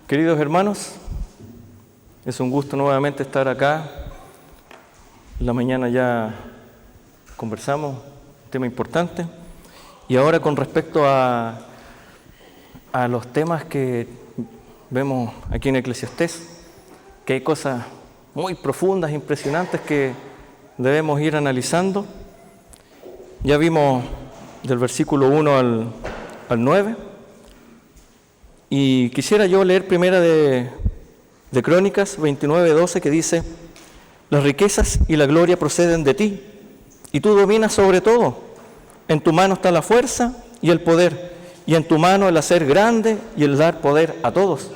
Queridos hermanos, es un gusto nuevamente estar acá. En la mañana ya conversamos un tema importante y ahora con respecto a los temas que vemos aquí en Eclesiastés, que hay cosas muy profundas, impresionantes que debemos ir analizando. Ya vimos del versículo 1 al 9. Y quisiera yo leer primera de Crónicas 29:12, que dice: las riquezas y la gloria proceden de ti, y tú dominas sobre todo. En tu mano está la fuerza y el poder, y en tu mano el hacer grande y el dar poder a todos.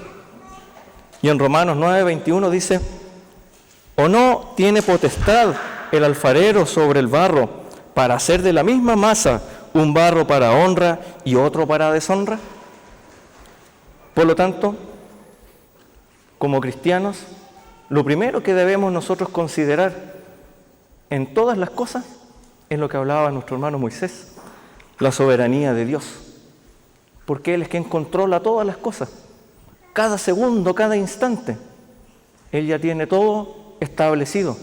Y en Romanos 9:21 dice: ¿o no tiene potestad el alfarero sobre el barro para hacer de la misma masa un barro para honra y otro para deshonra? Por lo tanto, como cristianos, lo primero que debemos nosotros considerar en todas las cosas es lo que hablaba nuestro hermano Moisés, la soberanía de Dios, porque Él es quien controla todas las cosas, cada segundo, cada instante. Él ya tiene todo establecido,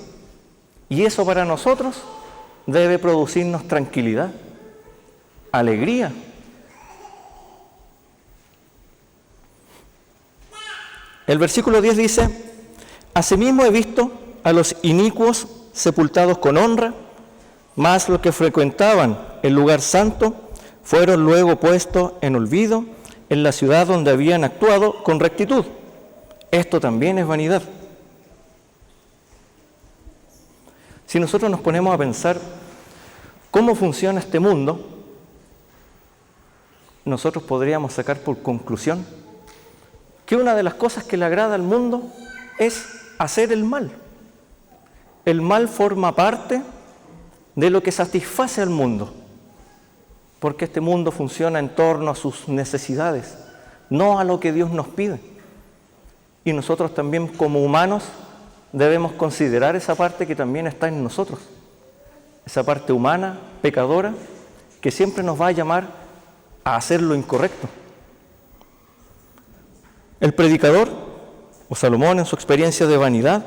y eso para nosotros debe producirnos tranquilidad, alegría. El versículo 10 dice: asimismo he visto a los inicuos sepultados con honra, mas los que frecuentaban el lugar santo fueron luego puestos en olvido en la ciudad donde habían actuado con rectitud. Esto también es vanidad. Si nosotros nos ponemos a pensar cómo funciona este mundo, nosotros podríamos sacar por conclusión que una de las cosas que le agrada al mundo es hacer el mal. El mal forma parte de lo que satisface al mundo, porque este mundo funciona en torno a sus necesidades, no a lo que Dios nos pide. Y nosotros también, como humanos, debemos considerar esa parte que también está en nosotros, esa parte humana, pecadora, que siempre nos va a llamar a hacer lo incorrecto. El predicador, o Salomón, en su experiencia de vanidad,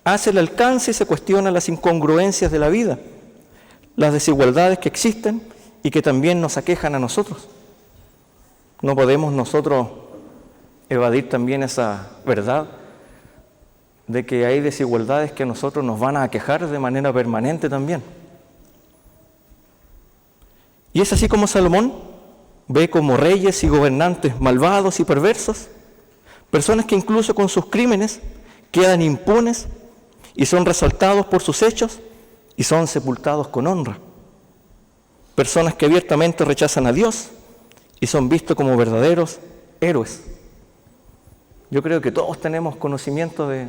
hace el alcance y se cuestiona las incongruencias de la vida, las desigualdades que existen y que también nos aquejan a nosotros. No podemos nosotros evadir también esa verdad de que hay desigualdades que a nosotros nos van a aquejar de manera permanente también. Y es así como Salomón ve como reyes y gobernantes malvados y perversos, personas que incluso con sus crímenes quedan impunes y son resaltados por sus hechos y son sepultados con honra. Personas que abiertamente rechazan a Dios y son vistos como verdaderos héroes. Yo creo que todos tenemos conocimiento de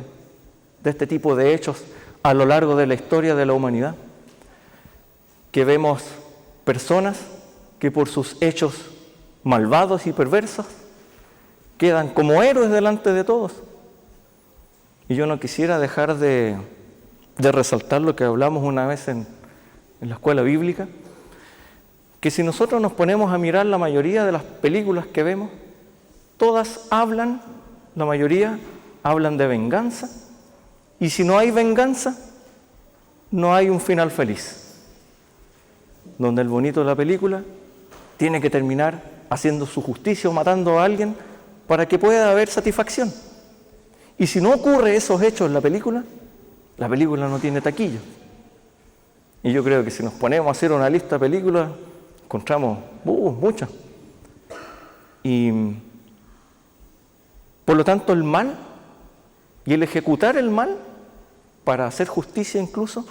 este tipo de hechos a lo largo de la historia de la humanidad, que vemos personas que por sus hechos malvados y perversos quedan como héroes delante de todos. Y yo no quisiera dejar de resaltar lo que hablamos una vez en la escuela bíblica, que si nosotros nos ponemos a mirar la mayoría de las películas que vemos, todas hablan, la mayoría hablan de venganza, y si no hay venganza, no hay un final feliz, donde el bonito de la película tiene que terminar haciendo su justicia o matando a alguien para que pueda haber satisfacción. Y si no ocurre esos hechos en la película no tiene taquilla. Y yo creo que si nos ponemos a hacer una lista de películas, encontramos muchas. Y por lo tanto el mal y el ejecutar el mal para hacer justicia incluso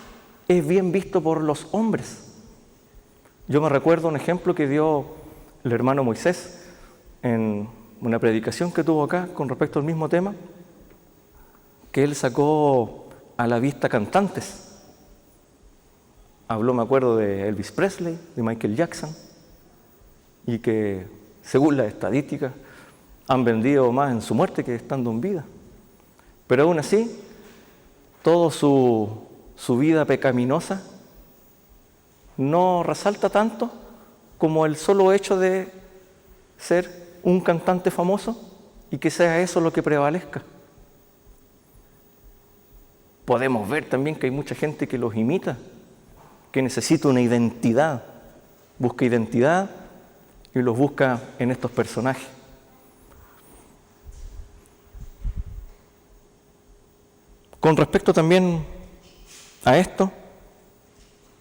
es bien visto por los hombres. Yo me recuerdo un ejemplo que dio el hermano Moisés en una predicación que tuvo acá con respecto al mismo tema, que él sacó a la vista cantantes. Habló, me acuerdo, de Elvis Presley, de Michael Jackson, y que según las estadísticas han vendido más en su muerte que estando en vida. Pero aún así, toda su vida pecaminosa no resalta tanto como el solo hecho de ser un cantante famoso y que sea eso lo que prevalezca. Podemos ver también que hay mucha gente que los imita, que necesita una identidad, busca identidad y los busca en estos personajes. Con respecto también a esto,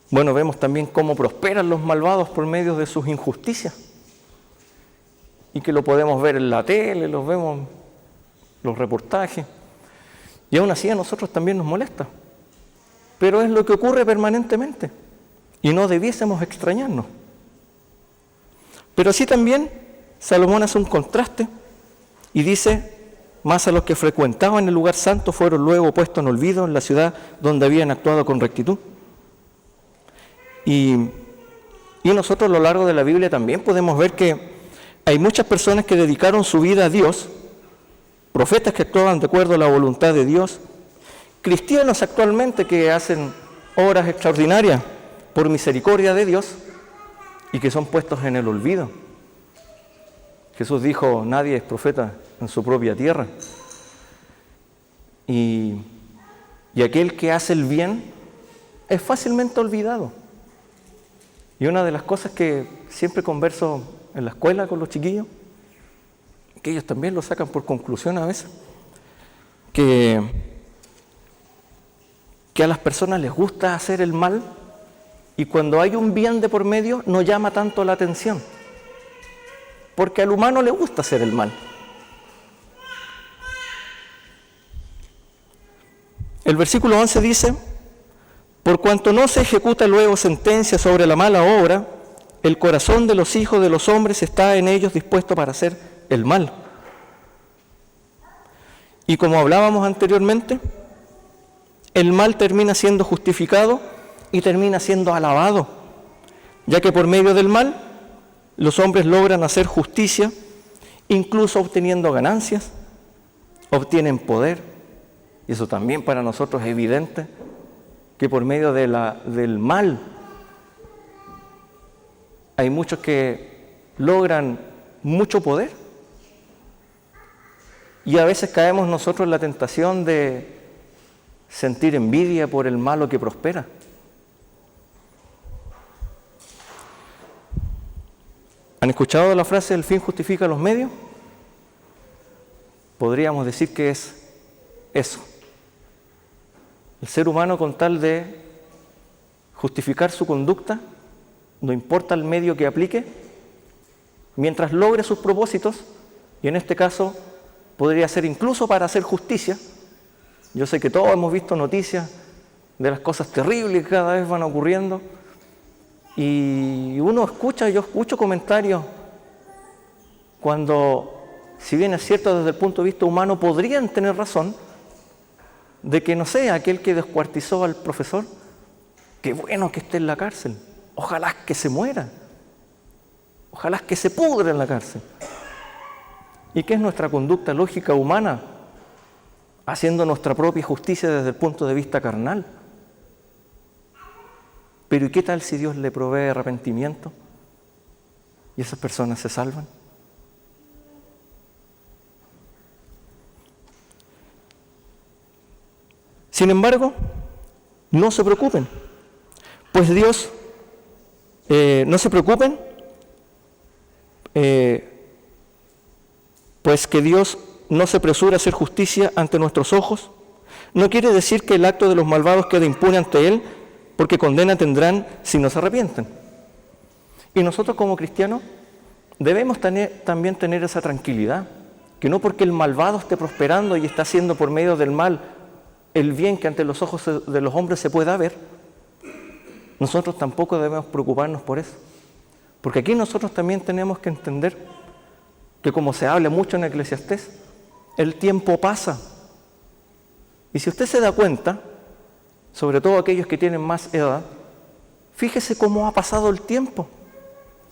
bueno, vemos también cómo prosperan los malvados por medio de sus injusticias. Y que lo podemos ver en la tele, los vemos en los reportajes. Y aún así a nosotros también nos molesta. Pero es lo que ocurre permanentemente. Y no debiésemos extrañarnos. Pero así también Salomón hace un contraste y dice: más a los que frecuentaban el lugar santo fueron luego puestos en olvido en la ciudad donde habían actuado con rectitud. Y nosotros a lo largo de la Biblia también podemos ver que hay muchas personas que dedicaron su vida a Dios, profetas que actuaban de acuerdo a la voluntad de Dios, cristianos actualmente que hacen obras extraordinarias por misericordia de Dios y que son puestos en el olvido. Jesús dijo: nadie es profeta en su propia tierra. Y aquel que hace el bien es fácilmente olvidado. Y una de las cosas que siempre converso en la escuela con los chiquillos, que ellos también lo sacan por conclusión a veces, que a las personas les gusta hacer el mal y cuando hay un bien de por medio no llama tanto la atención, porque al humano le gusta hacer el mal. El versículo 11 dice: por cuanto no se ejecuta luego sentencia sobre la mala obra, el corazón de los hijos de los hombres está en ellos dispuesto para hacer el mal. Y como hablábamos anteriormente, el mal termina siendo justificado y termina siendo alabado, ya que por medio del mal los hombres logran hacer justicia, incluso obteniendo ganancias, obtienen poder, y eso también para nosotros es evidente, que por medio del mal hay muchos que logran mucho poder. Y a veces caemos nosotros en la tentación de sentir envidia por el malo que prospera. ¿Han escuchado la frase "el fin justifica los medios"? Podríamos decir que es eso. El ser humano, con tal de justificar su conducta, no importa el medio que aplique, mientras logre sus propósitos, y en este caso podría ser incluso para hacer justicia. Yo sé que todos hemos visto noticias de las cosas terribles que cada vez van ocurriendo, y yo escucho comentarios cuando, si bien es cierto desde el punto de vista humano, podrían tener razón, de que, no sé, aquel que descuartizó al profesor, qué bueno que esté en la cárcel, ojalá que se muera, ojalá que se pudre en la cárcel. ¿Y qué es nuestra conducta lógica humana? Haciendo nuestra propia justicia desde el punto de vista carnal. Pero ¿y qué tal si Dios le provee arrepentimiento y esas personas se salvan? Sin embargo, no se preocupen, pues Dios, no se preocupen, pues que Dios no se apresura a hacer justicia ante nuestros ojos. No quiere decir que el acto de los malvados quede impune ante Él, porque condena tendrán si no se arrepienten. Y nosotros como cristianos debemos también tener esa tranquilidad, que no porque el malvado esté prosperando y está haciendo por medio del mal el bien que ante los ojos de los hombres se pueda ver, nosotros tampoco debemos preocuparnos por eso. Porque aquí nosotros también tenemos que entender que, como se habla mucho en Eclesiastés, el tiempo pasa. Y si usted se da cuenta, sobre todo aquellos que tienen más edad, fíjese cómo ha pasado el tiempo.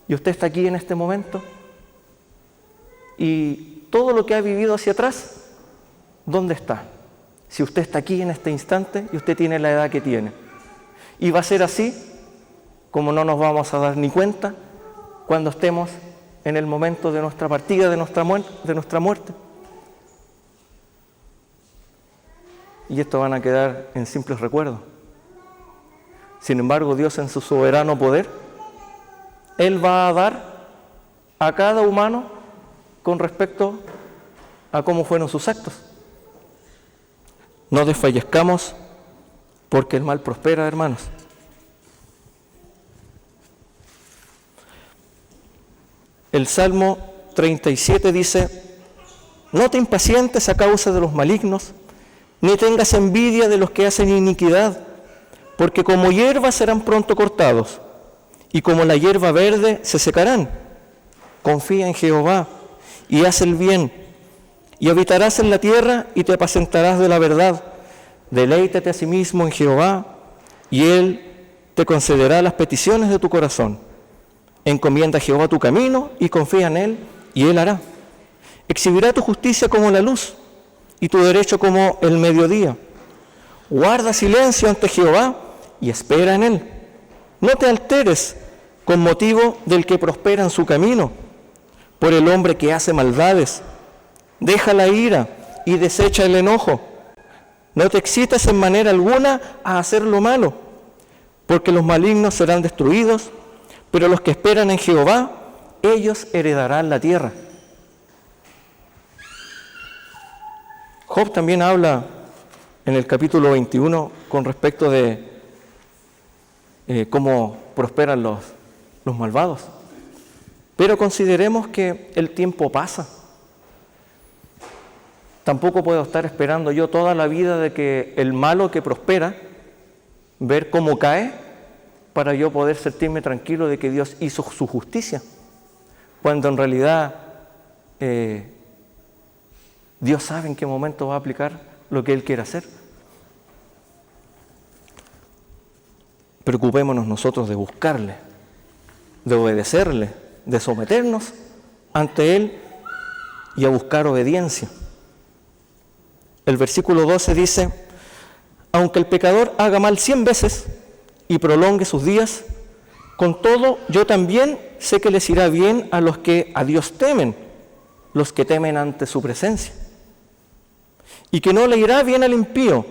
Y usted está aquí en este momento. Y todo lo que ha vivido hacia atrás, ¿dónde está? Si usted está aquí en este instante y usted tiene la edad que tiene. Y va a ser así como no nos vamos a dar ni cuenta cuando estemos en el momento de nuestra partida, de nuestra muerte. y estos van a quedar en simples recuerdos. Sin embargo, Dios en su soberano poder, Él va a dar a cada humano con respecto a cómo fueron sus actos. No desfallezcamos porque el mal prospera, hermanos. El Salmo 37 dice: no te impacientes a causa de los malignos, ni tengas envidia de los que hacen iniquidad, porque como hierba serán pronto cortados, y como la hierba verde se secarán. Confía en Jehová y haz el bien, y habitarás en la tierra y te apacentarás de la verdad. Deleítate asimismo en Jehová, y Él te concederá las peticiones de tu corazón. Encomienda a Jehová tu camino y confía en Él, y Él hará. Exhibirá tu justicia como la luz y tu derecho como el mediodía. Guarda silencio ante Jehová y espera en Él. No te alteres con motivo del que prospera en su camino, por el hombre que hace maldades. Deja la ira y desecha el enojo. No te excites en manera alguna a hacer lo malo, porque los malignos serán destruidos, pero los que esperan en Jehová, ellos heredarán la tierra. Job también habla en el capítulo 21 con respecto de cómo prosperan los malvados. Pero consideremos que el tiempo pasa. Tampoco puedo estar esperando yo toda la vida de que el malo que prospera, ver cómo cae, para yo poder sentirme tranquilo de que Dios hizo su justicia, cuando en realidad Dios sabe en qué momento va a aplicar lo que Él quiere hacer. Preocupémonos nosotros de buscarle, de obedecerle, de someternos ante Él y a buscar obediencia. El versículo 12 dice: aunque el pecador haga mal 100 veces y prolongue sus días, con todo yo también sé que les irá bien a los que a Dios temen, los que temen ante su presencia. Y que no le irá bien al impío,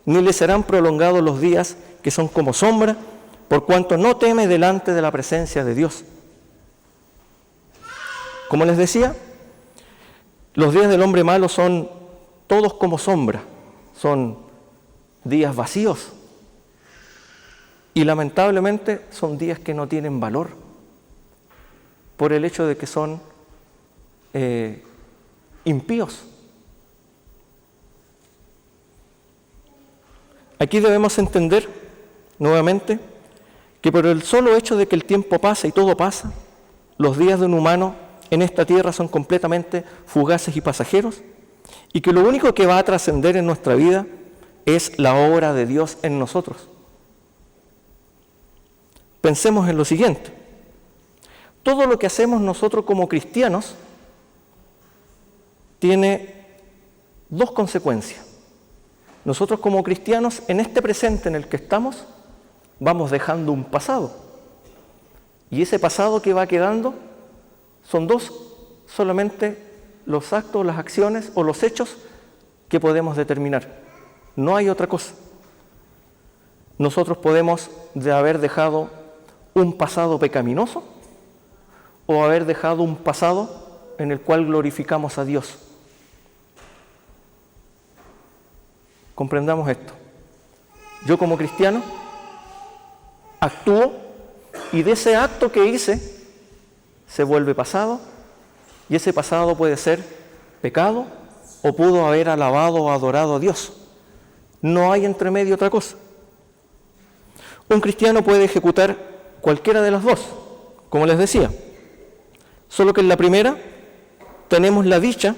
ni le serán prolongados los días que son como sombra, por cuanto no teme delante de la presencia de Dios. Como les decía, los días del hombre malo son todos como sombra, son días vacíos. Y lamentablemente son días que no tienen valor, por el hecho de que son impíos. Aquí debemos entender nuevamente que por el solo hecho de que el tiempo pasa y todo pasa, los días de un humano en esta tierra son completamente fugaces y pasajeros, y que lo único que va a trascender en nuestra vida es la obra de Dios en nosotros. Pensemos en lo siguiente: todo lo que hacemos nosotros como cristianos tiene dos consecuencias. Nosotros como cristianos, en este presente en el que estamos, vamos dejando un pasado. Y ese pasado que va quedando son dos solamente los actos, las acciones o los hechos que podemos determinar. No hay otra cosa. Nosotros podemos haber dejado un pasado pecaminoso o haber dejado un pasado en el cual glorificamos a Dios. Comprendamos esto. Yo como cristiano actúo y de ese acto que hice se vuelve pasado, y ese pasado puede ser pecado o pudo haber alabado o adorado a Dios. No hay entre medio otra cosa. Un cristiano puede ejecutar cualquiera de las dos, como les decía, solo que en la primera tenemos la dicha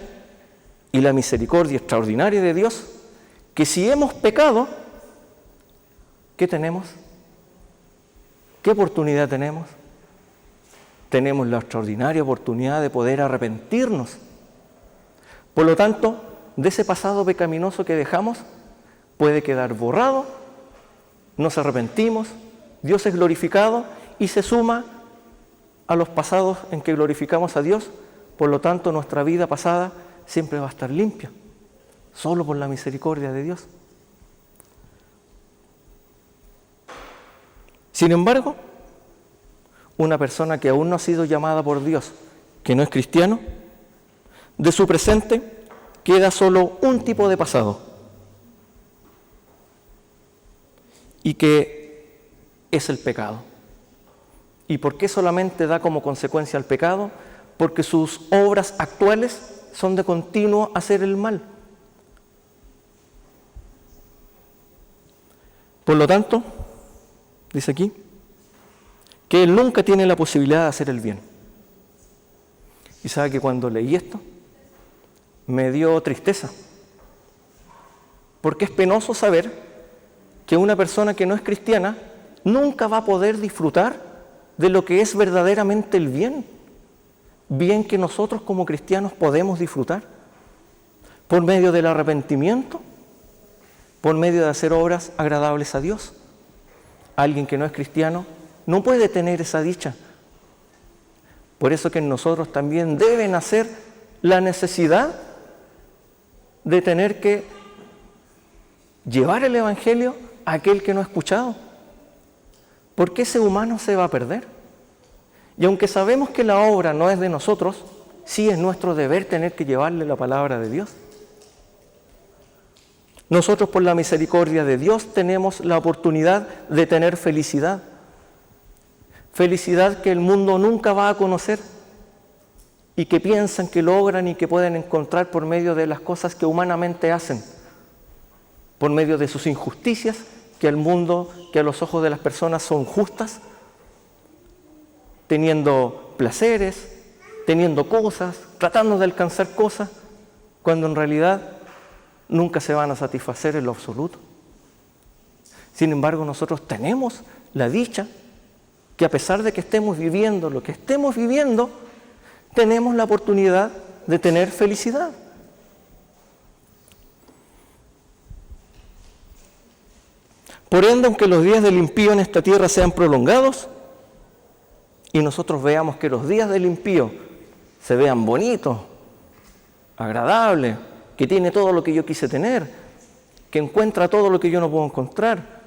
y la misericordia extraordinaria de Dios, que si hemos pecado, ¿qué tenemos? ¿Qué oportunidad tenemos? Tenemos la extraordinaria oportunidad de poder arrepentirnos. Por lo tanto, de ese pasado pecaminoso que dejamos, puede quedar borrado, nos arrepentimos, Dios es glorificado y se suma a los pasados en que glorificamos a Dios. Por lo tanto, nuestra vida pasada siempre va a estar limpia, solo por la misericordia de Dios. Sin embargo, una persona que aún no ha sido llamada por Dios, que no es cristiano, de su presente queda solo un tipo de pasado, y que es el pecado. ¿Y por qué solamente da como consecuencia el pecado? Porque sus obras actuales son de continuo hacer el mal. Por lo tanto, dice aquí, que él nunca tiene la posibilidad de hacer el bien. Y sabe que cuando leí esto, me dio tristeza, porque es penoso saber que una persona que no es cristiana nunca va a poder disfrutar de lo que es verdaderamente el bien, bien que nosotros como cristianos podemos disfrutar, por medio del arrepentimiento, por medio de hacer obras agradables a Dios. Alguien que no es cristiano no puede tener esa dicha. Por eso que en nosotros también debe nacer la necesidad de tener que llevar el Evangelio a aquel que no ha escuchado. Porque ese humano se va a perder. Y aunque sabemos que la obra no es de nosotros, sí es nuestro deber tener que llevarle la palabra de Dios. Nosotros, por la misericordia de Dios, tenemos la oportunidad de tener felicidad. Felicidad que el mundo nunca va a conocer y que piensan que logran y que pueden encontrar por medio de las cosas que humanamente hacen, por medio de sus injusticias, que al mundo, que a los ojos de las personas son justas, teniendo placeres, teniendo cosas, tratando de alcanzar cosas, cuando en realidad nunca se van a satisfacer en lo absoluto. Sin embargo, nosotros tenemos la dicha que a pesar de que estemos viviendo lo que estemos viviendo, tenemos la oportunidad de tener felicidad. Por ende, aunque los días del impío en esta tierra sean prolongados, y nosotros veamos que los días del impío se vean bonitos, agradables, que tiene todo lo que yo quise tener, que encuentra todo lo que yo no puedo encontrar,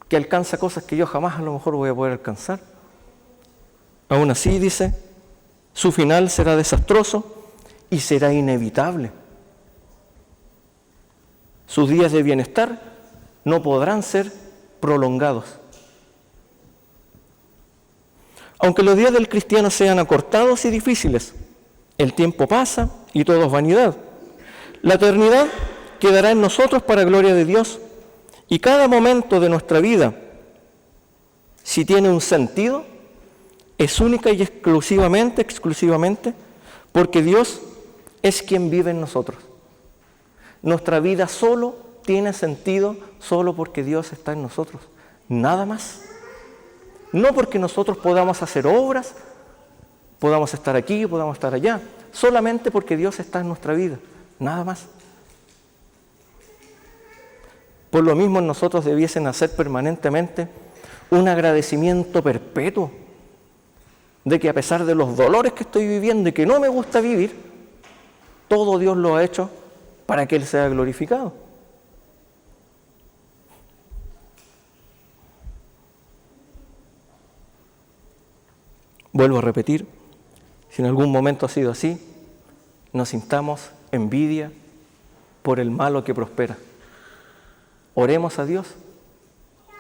que alcanza cosas que yo jamás a lo mejor voy a poder alcanzar. Aún así, dice, su final será desastroso y será inevitable. Sus días de bienestar no podrán ser prolongados. Aunque los días del cristiano sean acortados y difíciles, el tiempo pasa y todo es vanidad. La eternidad quedará en nosotros para gloria de Dios, y cada momento de nuestra vida, si tiene un sentido, es única y exclusivamente, porque Dios es quien vive en nosotros. Nuestra vida solo tiene sentido solo porque Dios está en nosotros, nada más. No porque nosotros podamos hacer obras, podamos estar aquí, podamos estar allá, solamente porque Dios está en nuestra vida, nada más. Por lo mismo, en nosotros debiesen hacer permanentemente un agradecimiento perpetuo de que a pesar de los dolores que estoy viviendo y que no me gusta vivir, todo Dios lo ha hecho para que Él sea glorificado. Vuelvo a repetir, si en algún momento ha sido así, no sintamos envidia por el malo que prospera. Oremos a Dios,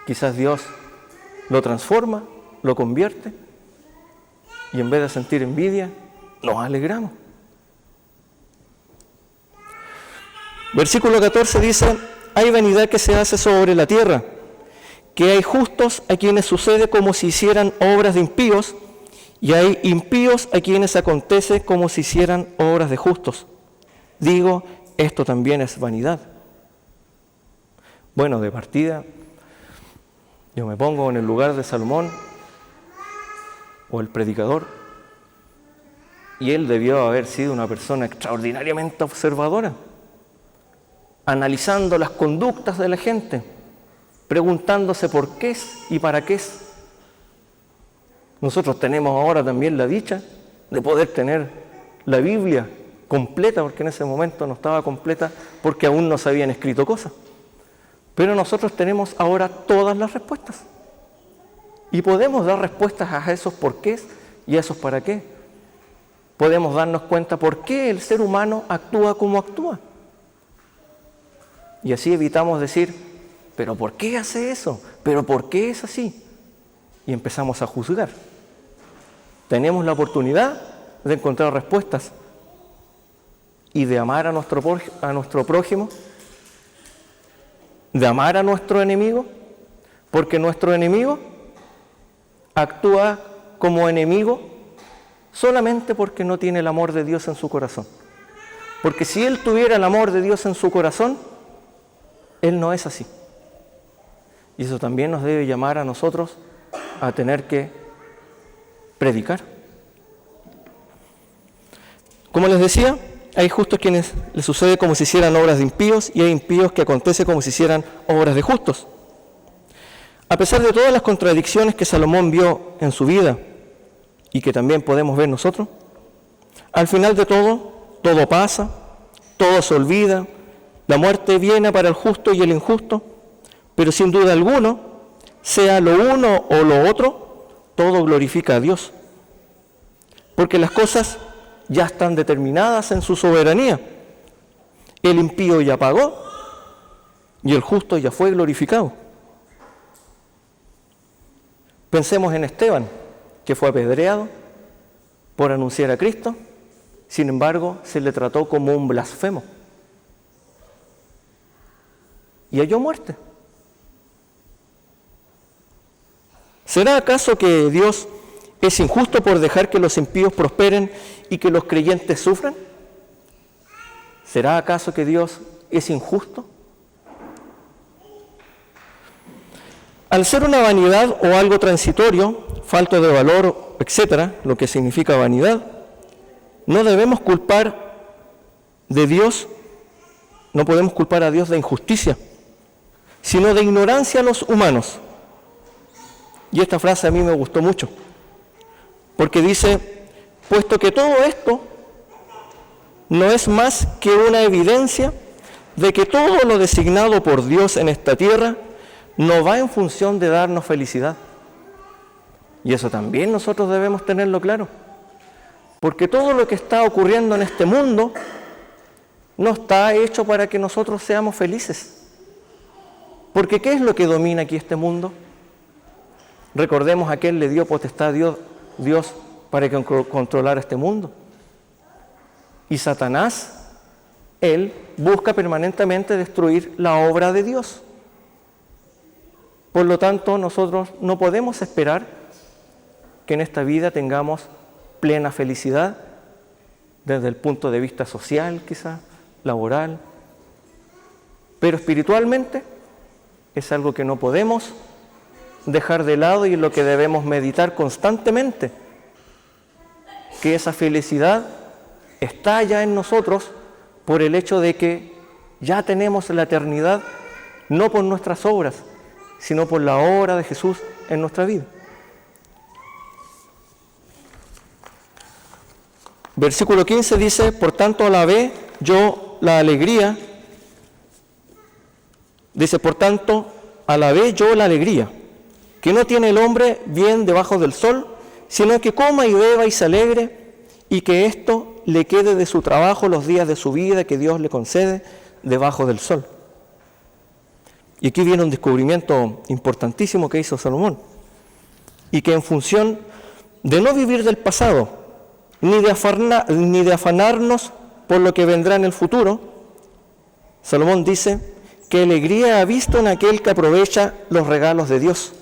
quizás Dios lo transforma, lo convierte, y en vez de sentir envidia, nos alegramos. Versículo 14 dice, hay vanidad que se hace sobre la tierra, que hay justos a quienes sucede como si hicieran obras de impíos, y hay impíos a quienes acontece como si hicieran obras de justos. Digo, esto también es vanidad. Bueno, de partida, yo me pongo en el lugar de Salomón o el predicador, y él debió haber sido una persona extraordinariamente observadora, analizando las conductas de la gente, preguntándose por qué es y para qué es. Nosotros tenemos ahora también la dicha de poder tener la Biblia completa, porque en ese momento no estaba completa, porque aún no se habían escrito cosas. Pero nosotros tenemos ahora todas las respuestas. Y podemos dar respuestas a esos porqués y a esos para qué. Podemos darnos cuenta por qué el ser humano actúa como actúa. Y así evitamos decir, ¿pero por qué hace eso? ¿Pero por qué es así? Y empezamos a juzgar. Tenemos la oportunidad de encontrar respuestas y de amar a nuestro prójimo, de amar a nuestro enemigo, porque nuestro enemigo actúa como enemigo solamente porque no tiene el amor de Dios en su corazón. Porque si él tuviera el amor de Dios en su corazón, él no es así. Y eso también nos debe llamar a nosotros a tener que predicar. Como les decía, hay justos quienes les sucede como si hicieran obras de impíos y hay impíos que acontece como si hicieran obras de justos. A pesar de todas las contradicciones que Salomón vio en su vida y que también podemos ver nosotros, al final de todo pasa, todo se olvida, la muerte viene para el justo y el injusto, pero sin duda alguna, sea lo uno o lo otro, todo glorifica a Dios. Porque las cosas ya están determinadas en su soberanía. El impío ya pagó y el justo ya fue glorificado. Pensemos en Esteban, que fue apedreado por anunciar a Cristo, sin embargo, se le trató como un blasfemo. Y halló muerte. ¿Será acaso que Dios es injusto por dejar que los impíos prosperen y que los creyentes sufran? ¿Será acaso que Dios es injusto? Al ser una vanidad o algo transitorio, falto de valor, etcétera, lo que significa vanidad, no debemos culpar de Dios, no podemos culpar a Dios de injusticia, sino de ignorancia a los humanos. Y esta frase a mí me gustó mucho, porque dice, puesto que todo esto no es más que una evidencia de que todo lo designado por Dios en esta tierra no va en función de darnos felicidad. Y eso también nosotros debemos tenerlo claro, porque todo lo que está ocurriendo en este mundo no está hecho para que nosotros seamos felices. Porque ¿qué es lo que domina aquí este mundo? Recordemos a quién le dio potestad a Dios para que controlara este mundo. Y Satanás, él busca permanentemente destruir la obra de Dios. Por lo tanto, nosotros no podemos esperar que en esta vida tengamos plena felicidad desde el punto de vista social, quizá, laboral, pero espiritualmente es algo que no podemos dejar de lado y en lo que debemos meditar constantemente, que esa felicidad está ya en nosotros por el hecho de que ya tenemos la eternidad, no por nuestras obras, sino por la obra de Jesús en nuestra vida. Versículo 15 dice, por tanto alabé yo la alegría, dice, por tanto alabé yo la alegría, que no tiene el hombre bien debajo del sol, sino que coma y beba y se alegre, y que esto le quede de su trabajo los días de su vida que Dios le concede debajo del sol. Y aquí viene un descubrimiento importantísimo que hizo Salomón, y que en función de no vivir del pasado, ni de afanarnos por lo que vendrá en el futuro, Salomón dice que alegría ha visto en aquel que aprovecha los regalos de Dios,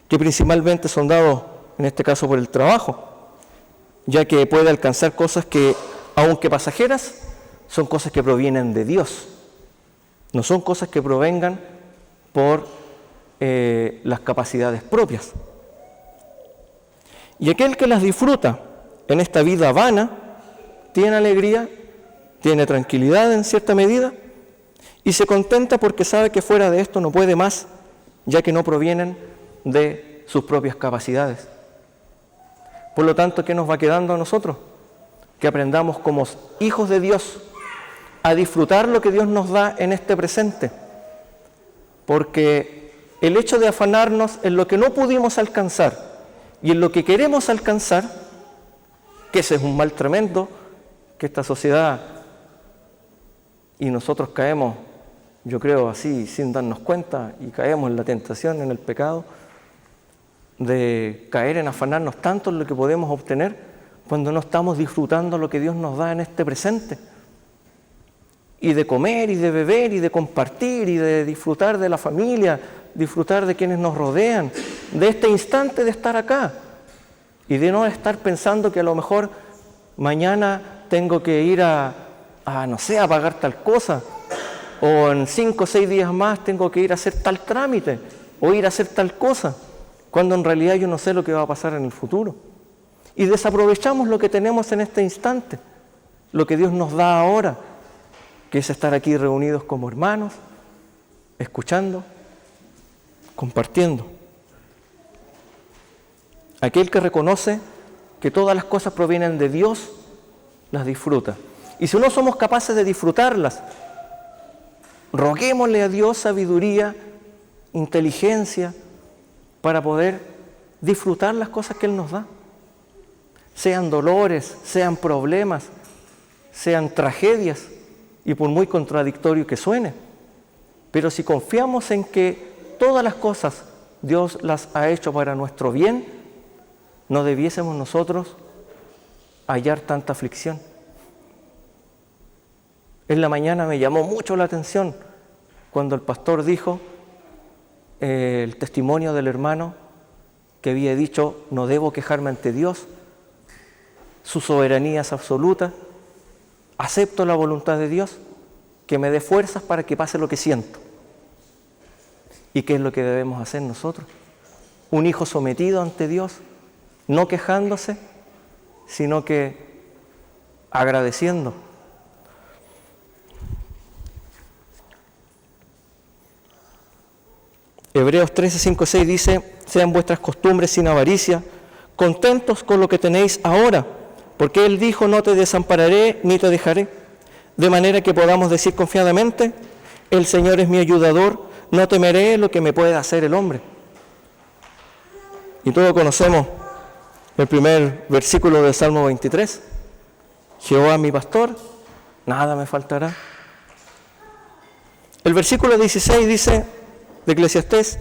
que principalmente son dados, en este caso, por el trabajo, ya que puede alcanzar cosas que, aunque pasajeras, son cosas que provienen de Dios. No son cosas que provengan por las capacidades propias. Y aquel que las disfruta en esta vida vana, tiene alegría, tiene tranquilidad en cierta medida, y se contenta porque sabe que fuera de esto no puede más, ya que no provienen de sus propias capacidades. Por lo tanto, ¿qué nos va quedando a nosotros? Que aprendamos como hijos de Dios a disfrutar lo que Dios nos da en este presente, porque el hecho de afanarnos en lo que no pudimos alcanzar y en lo que queremos alcanzar, que ese es un mal tremendo, que esta sociedad y nosotros caemos, yo creo así, sin darnos cuenta, y caemos en la tentación, en el pecado, de caer en afanarnos tanto en lo que podemos obtener cuando no estamos disfrutando lo que Dios nos da en este presente. Y de comer, y de beber, y de compartir, y de disfrutar de la familia, disfrutar de quienes nos rodean, de este instante de estar acá, y de no estar pensando que a lo mejor mañana tengo que ir no sé, a pagar tal cosa, o en 5 o 6 días más tengo que ir a hacer tal trámite, o ir a hacer tal cosa, cuando en realidad yo no sé lo que va a pasar en el futuro. Y desaprovechamos lo que tenemos en este instante, lo que Dios nos da ahora, que es estar aquí reunidos como hermanos, escuchando, compartiendo. Aquel que reconoce que todas las cosas provienen de Dios, las disfruta. Y si no somos capaces de disfrutarlas, roguémosle a Dios sabiduría, inteligencia, para poder disfrutar las cosas que Él nos da. Sean dolores, sean problemas, sean tragedias, y por muy contradictorio que suene. Pero si confiamos en que todas las cosas Dios las ha hecho para nuestro bien, no debiésemos nosotros hallar tanta aflicción. En la mañana me llamó mucho la atención cuando el pastor dijo el testimonio del hermano que había dicho: no debo quejarme ante Dios, su soberanía es absoluta, acepto la voluntad de Dios, que me dé fuerzas para que pase lo que siento. ¿Y qué es lo que debemos hacer nosotros? Un hijo sometido ante Dios, no quejándose, sino que agradeciendo. Hebreos 13, 5, 6 dice: sean vuestras costumbres sin avaricia, contentos con lo que tenéis ahora, porque Él dijo: no te desampararé ni te dejaré. De manera que podamos decir confiadamente: el Señor es mi ayudador, no temeré lo que me pueda hacer el hombre. Y todos conocemos el primer versículo del Salmo 23. Jehová mi pastor, nada me faltará. El versículo 16 dice, de Eclesiastés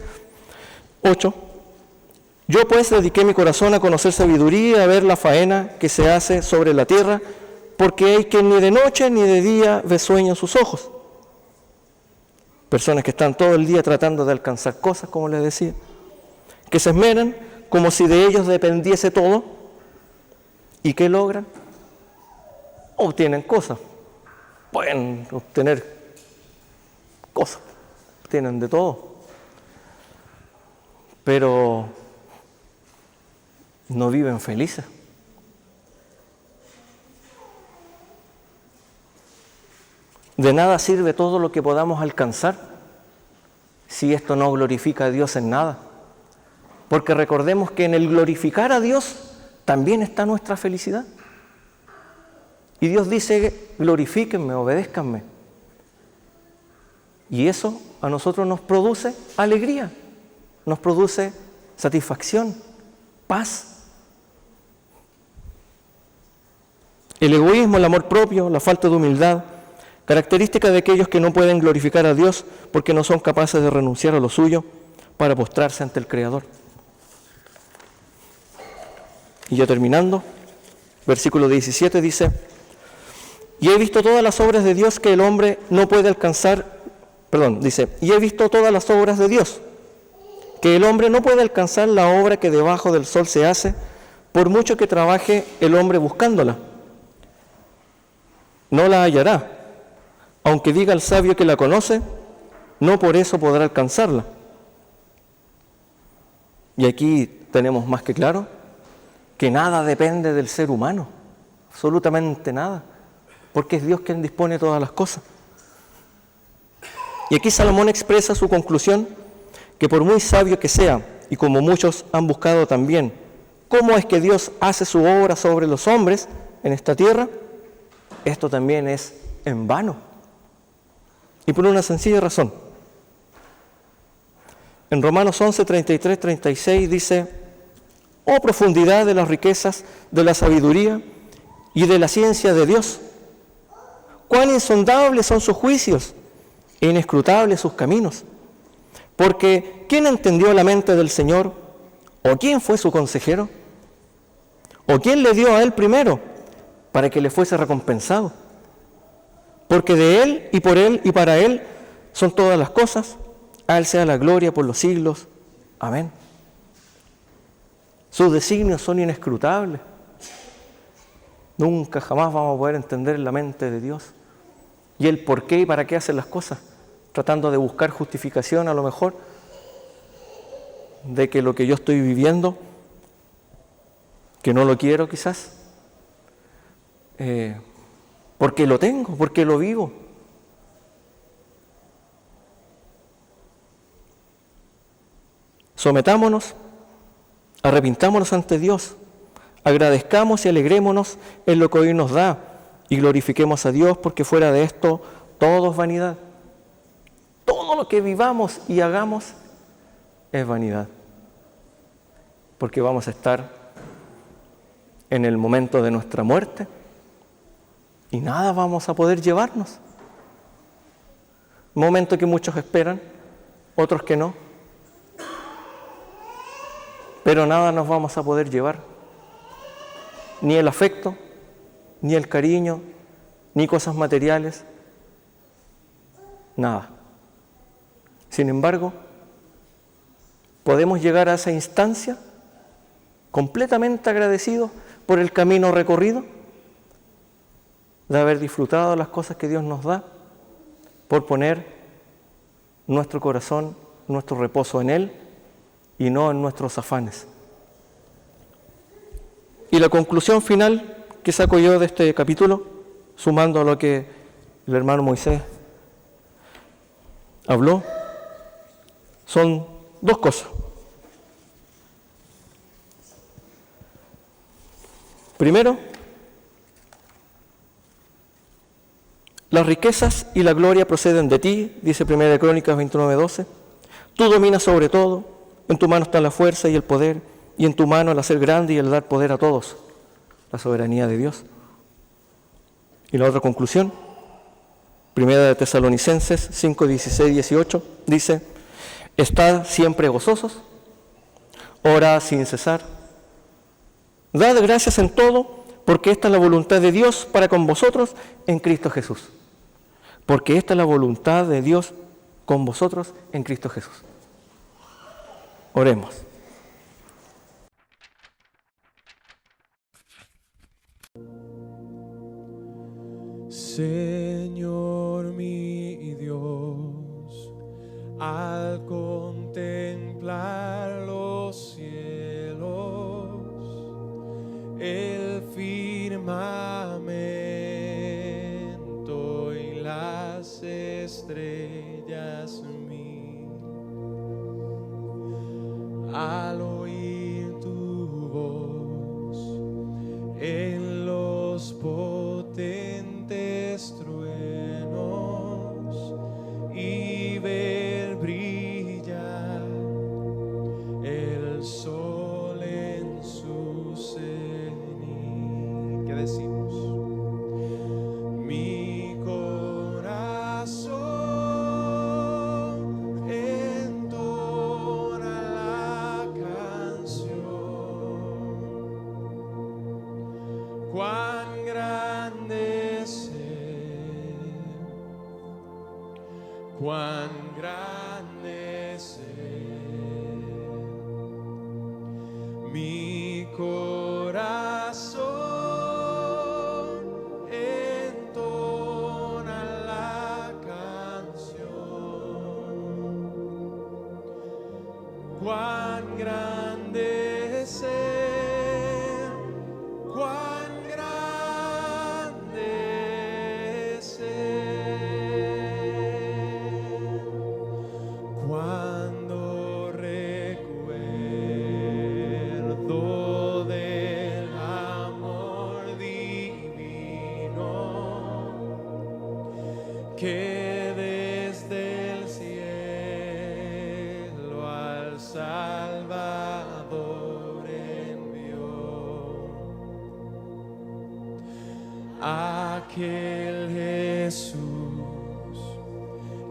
8: yo pues dediqué mi corazón a conocer sabiduría, a ver la faena que se hace sobre la tierra, porque hay quien ni de noche ni de día ve sueño en sus ojos. Personas que están todo el día tratando de alcanzar cosas, como les decía, que se esmeran como si de ellos dependiese todo. ¿Y qué logran? Obtienen cosas. Pueden obtener cosas. Tienen de todo. Pero no viven felices. De nada sirve todo lo que podamos alcanzar si esto no glorifica a Dios en nada. Porque recordemos que en el glorificar a Dios también está nuestra felicidad. Y Dios dice: glorifíquenme, obedézcanme. Y eso a nosotros nos produce alegría, nos produce satisfacción, paz. El egoísmo, el amor propio, la falta de humildad, característica de aquellos que no pueden glorificar a Dios porque no son capaces de renunciar a lo suyo para postrarse ante el Creador. Y ya terminando, versículo 17 dice: y he visto todas las obras de Dios que el hombre no puede alcanzar, y he visto todas las obras de Dios, que el hombre no puede alcanzar la obra que debajo del sol se hace, por mucho que trabaje el hombre buscándola. No la hallará, aunque diga el sabio que la conoce, no por eso podrá alcanzarla. Y aquí tenemos más que claro que nada depende del ser humano, absolutamente nada, porque es Dios quien dispone todas las cosas. Y aquí Salomón expresa su conclusión, que por muy sabio que sea, y como muchos han buscado también, ¿cómo es que Dios hace su obra sobre los hombres en esta tierra? Esto también es en vano. Y por una sencilla razón: En Romanos 11, 33, 36 dice: oh profundidad de las riquezas, de la sabiduría y de la ciencia de Dios. Cuán insondables son sus juicios e inescrutables sus caminos. Porque ¿quién entendió la mente del Señor? ¿O quién fue su consejero? ¿O quién le dio a él primero para que le fuese recompensado? Porque de él y para él son todas las cosas. A él sea la gloria por los siglos. Amén. Sus designios son inescrutables. Nunca, jamás vamos a poder entender la mente de Dios y el por qué y para qué hacen las cosas, tratando de buscar justificación a lo mejor de que lo que yo estoy viviendo, que no lo quiero quizás, porque lo tengo, porque lo vivo. Sometámonos, arrepintámonos ante Dios, agradezcamos y alegrémonos en lo que hoy nos da y glorifiquemos a Dios, porque fuera de esto todo es vanidad. Todo lo que vivamos y hagamos es vanidad, porque vamos a estar en el momento de nuestra muerte y nada vamos a poder llevarnos. Momento que muchos esperan, otros que no, pero nada nos vamos a poder llevar, ni el afecto, ni el cariño, ni cosas materiales, nada. Sin embargo, podemos llegar a esa instancia completamente agradecidos por el camino recorrido, de haber disfrutado las cosas que Dios nos da, por poner nuestro corazón, nuestro reposo en Él y no en nuestros afanes. Y la conclusión final que saco yo de este capítulo, sumando a lo que el hermano Moisés habló, son dos cosas. Primero, las riquezas y la gloria proceden de ti, dice 1 Crónicas 29:12. Tú dominas sobre todo, en tu mano está la fuerza y el poder, y en tu mano el hacer grande y el dar poder a todos, la soberanía de Dios. Y la otra conclusión, 1 Tesalonicenses 5:16-18, dice: estad siempre gozosos, orad sin cesar, dad gracias en todo, porque esta es la voluntad de Dios para con vosotros en Cristo Jesús. Porque esta es la voluntad de Dios con vosotros en Cristo Jesús. Oremos. Señor mi Dios, al contemplar los cielos, el firmamento y las estrellas mil, al oír tu voz en los potentes truenos y ver brillar el sol en su cenit. ¿Qué decimos? Mi corazón entona la canción. Cuán grande es Él, cuán grande es Él. Mi corazón entona la canción. Cuán grande es Él, cuán grande es Él. Cuando recuerdo del amor divino que desde el cielo ha Salvador envió. Aquel Jesús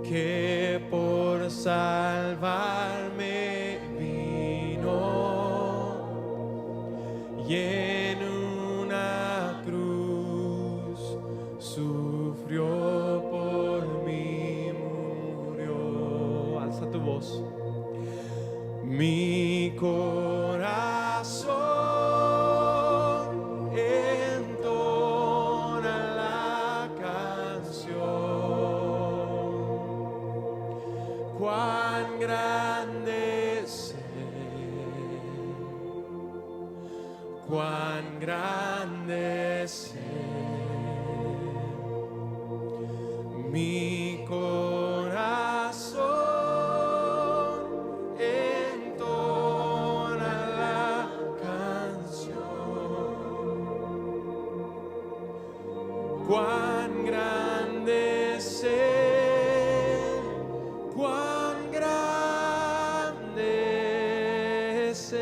que por salvarme vino y en una cruz sufrió por mí, murió. Alza tu voz. Mi corazón entona la canción. Cuán grande es Él, cuán grande es Él. Mi corazón entona la canción. Cuán grande es Él, cuán grande es Él.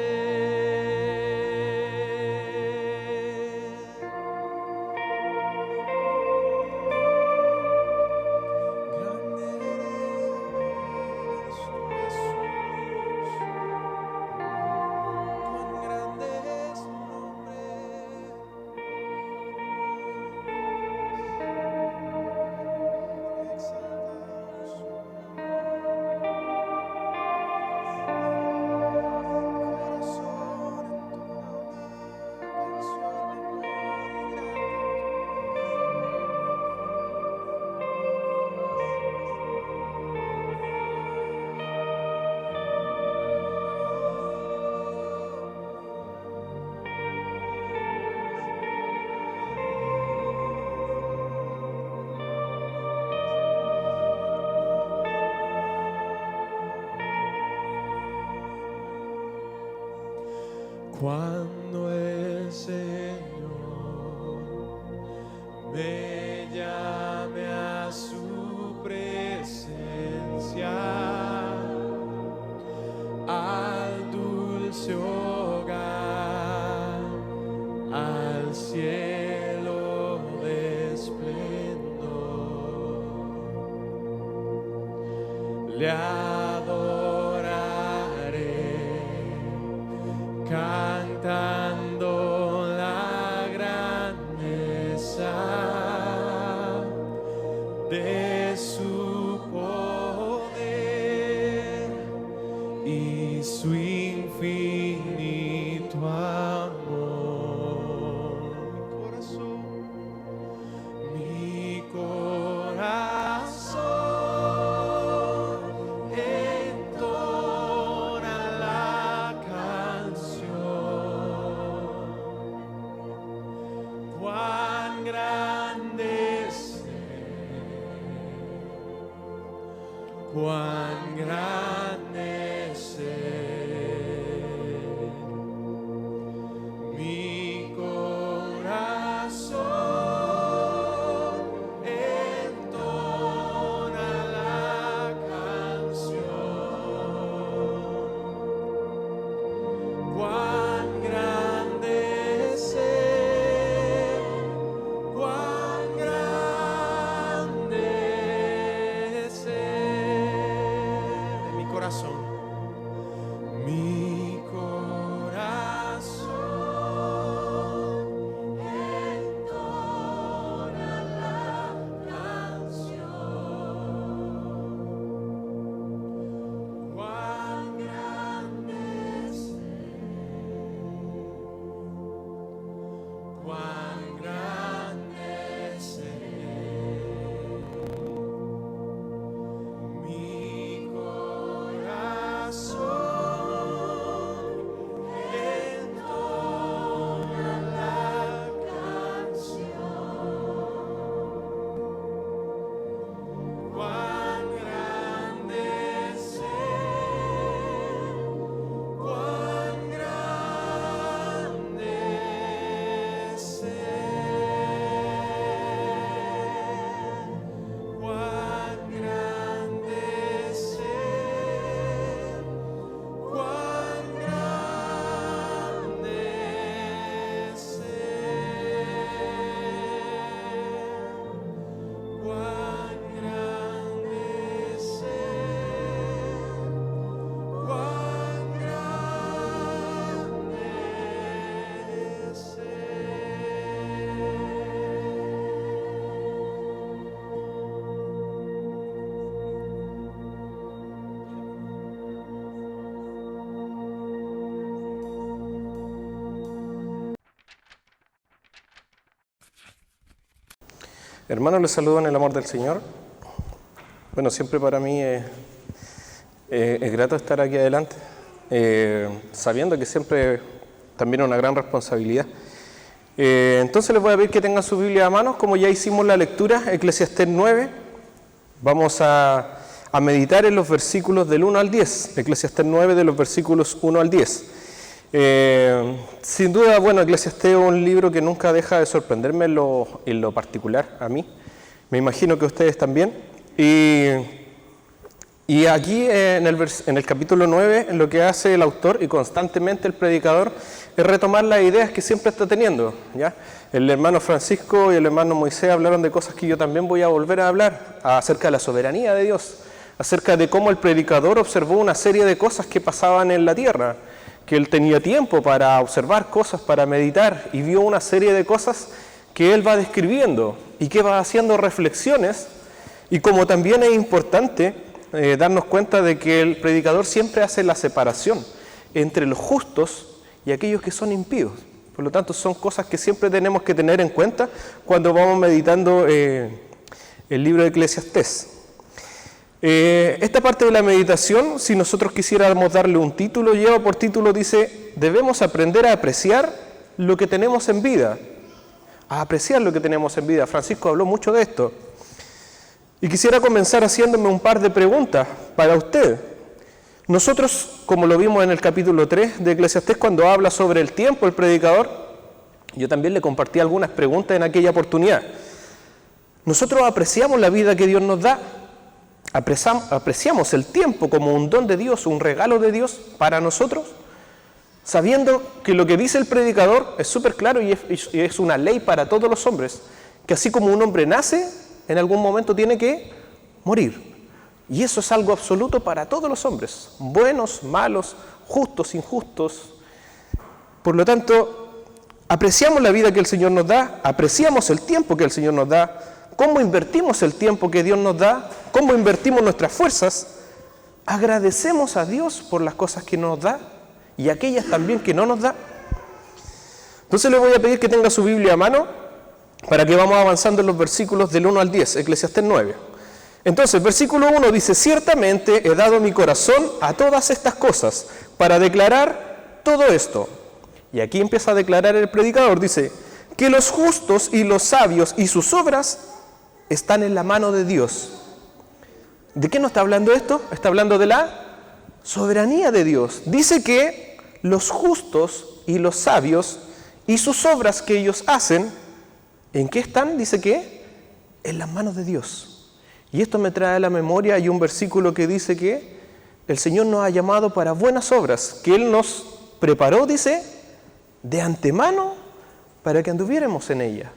Cuando el Señor me llame a su presencia, al dulce hogar, al cielo de esplendor, le adoraré cantando la grandeza de su poder y su infinito amor. Mi corazón entona la canción. Cuán grande es Él, cuán grande es Él. Hermanos, les saludo en el amor del Señor. Bueno, siempre para mí es grato estar aquí adelante, sabiendo que siempre también es una gran responsabilidad. Entonces les voy a pedir que tengan su Biblia a mano, como ya hicimos la lectura, Eclesiastés 9. Vamos a meditar en los versículos del 1 al 10, Eclesiastés 9 de los versículos 1 al 10. Sin duda, bueno, Eclesiastés es un libro que nunca deja de sorprenderme en lo particular a mí. Me imagino que ustedes también. Y aquí en el capítulo 9, lo que hace el autor y constantemente el predicador es retomar las ideas que siempre está teniendo, ¿ya? El hermano Francisco y el hermano Moisés hablaron de cosas que yo también voy a volver a hablar, acerca de la soberanía de Dios, acerca de cómo el predicador observó una serie de cosas que pasaban en la tierra, que él tenía tiempo para observar cosas, para meditar, y vio una serie de cosas que él va describiendo y que va haciendo reflexiones. Y como también es importante darnos cuenta de que el predicador siempre hace la separación entre los justos y aquellos que son impíos. Por lo tanto, son cosas que siempre tenemos que tener en cuenta cuando vamos meditando el libro de Eclesiastés. Esta parte de la meditación, si nosotros quisiéramos darle un título, lleva por título, dice, debemos aprender a apreciar lo que tenemos en vida. A apreciar lo que tenemos en vida. Francisco habló mucho de esto. Y quisiera comenzar haciéndome un par de preguntas para usted. Nosotros, como lo vimos en el capítulo 3 de Eclesiastés, cuando habla sobre el tiempo, el predicador, yo también le compartí algunas preguntas en aquella oportunidad. Nosotros apreciamos la vida que Dios nos da. Apreciamos el tiempo como un don de Dios, un regalo de Dios para nosotros, sabiendo que lo que dice el predicador es súper claro y es una ley para todos los hombres, que así como un hombre nace, en algún momento tiene que morir. Y eso es algo absoluto para todos los hombres, buenos, malos, justos, injustos. Por lo tanto, apreciamos la vida que el Señor nos da, apreciamos el tiempo que el Señor nos da, cómo invertimos el tiempo que Dios nos da, cómo invertimos nuestras fuerzas, agradecemos a Dios por las cosas que nos da y aquellas también que no nos da. Entonces le voy a pedir que tenga su Biblia a mano para que vamos avanzando en los versículos del 1 al 10, Eclesiastés 9. Entonces, versículo 1 dice, ciertamente he dado mi corazón a todas estas cosas para declarar todo esto. Y aquí empieza a declarar el predicador, dice, que los justos y los sabios y sus obras están en la mano de Dios. ¿De qué nos está hablando esto? Está hablando de la soberanía de Dios. Dice que los justos y los sabios y sus obras que ellos hacen, ¿en qué están? Dice que en las manos de Dios. Y esto me trae a la memoria, hay un versículo que dice que el Señor nos ha llamado para buenas obras, que Él nos preparó, dice, de antemano para que anduviéramos en ella.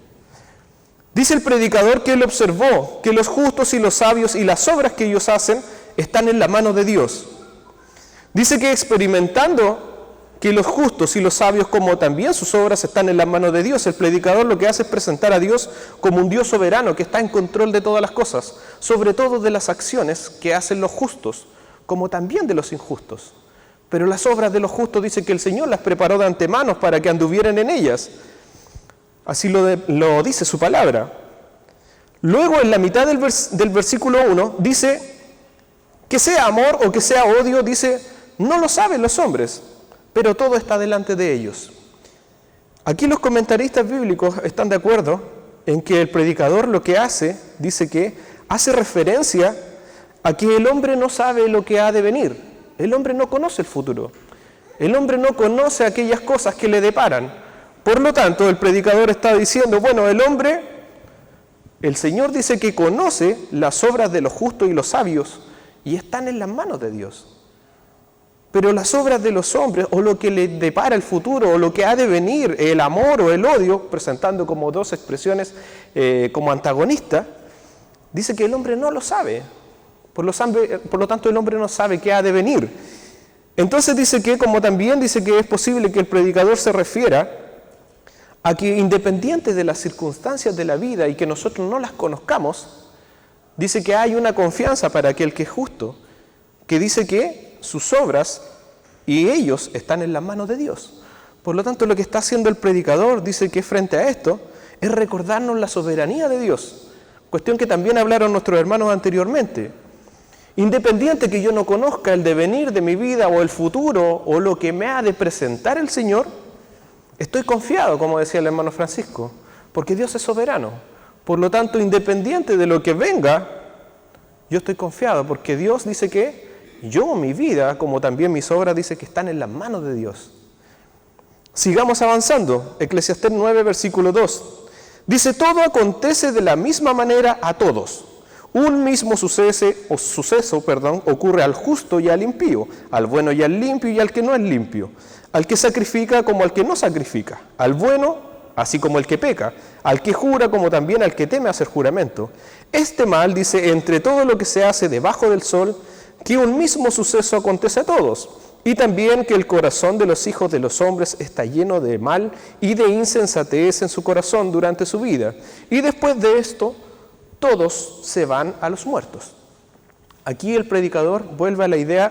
Dice el predicador que él observó que los justos y los sabios y las obras que ellos hacen están en la mano de Dios. Dice que experimentando que los justos y los sabios como también sus obras están en la mano de Dios, el predicador lo que hace es presentar a Dios como un Dios soberano que está en control de todas las cosas, sobre todo de las acciones que hacen los justos, como también de los injustos. Pero las obras de los justos dice que el Señor las preparó de antemano para que anduvieran en ellas. Así lo dice su palabra. Luego, en la mitad del versículo 1, dice que sea amor o que sea odio, dice, no lo saben los hombres, pero todo está delante de ellos. Aquí los comentaristas bíblicos están de acuerdo en que el predicador lo que hace, dice que hace referencia a que el hombre no sabe lo que ha de venir. El hombre no conoce el futuro. El hombre no conoce aquellas cosas que le deparan. Por lo tanto, el predicador está diciendo, bueno, el Señor dice que conoce las obras de los justos y los sabios y están en las manos de Dios. Pero las obras de los hombres, o lo que le depara el futuro, o lo que ha de venir, el amor o el odio, presentando como dos expresiones como antagonistas, dice que el hombre no lo sabe. Por lo tanto, el hombre no sabe qué ha de venir. Entonces dice que, como también dice que es posible que el predicador se refiera a que independiente de las circunstancias de la vida y que nosotros no las conozcamos, dice que hay una confianza para aquel que es justo, que dice que sus obras y ellos están en las manos de Dios. Por lo tanto, lo que está haciendo el predicador, dice que frente a esto, es recordarnos la soberanía de Dios, cuestión que también hablaron nuestros hermanos anteriormente. Independiente que yo no conozca el devenir de mi vida o el futuro o lo que me ha de presentar el Señor, estoy confiado, como decía el hermano Francisco, porque Dios es soberano. Por lo tanto, independiente de lo que venga, yo estoy confiado, porque Dios dice que yo, mi vida, como también mis obras, dice que están en las manos de Dios. Sigamos avanzando. Eclesiastés 9, versículo 2. Dice, todo acontece de la misma manera a todos. Un mismo suceso ocurre al justo y al impío, al bueno y al limpio y al que no es limpio, al que sacrifica como al que no sacrifica, al bueno así como el que peca, al que jura como también al que teme hacer juramento. Este mal, dice, entre todo lo que se hace debajo del sol, que un mismo suceso acontece a todos, y también que el corazón de los hijos de los hombres está lleno de mal y de insensatez en su corazón durante su vida, y después de esto todos se van a los muertos. Aquí el predicador vuelve a la idea,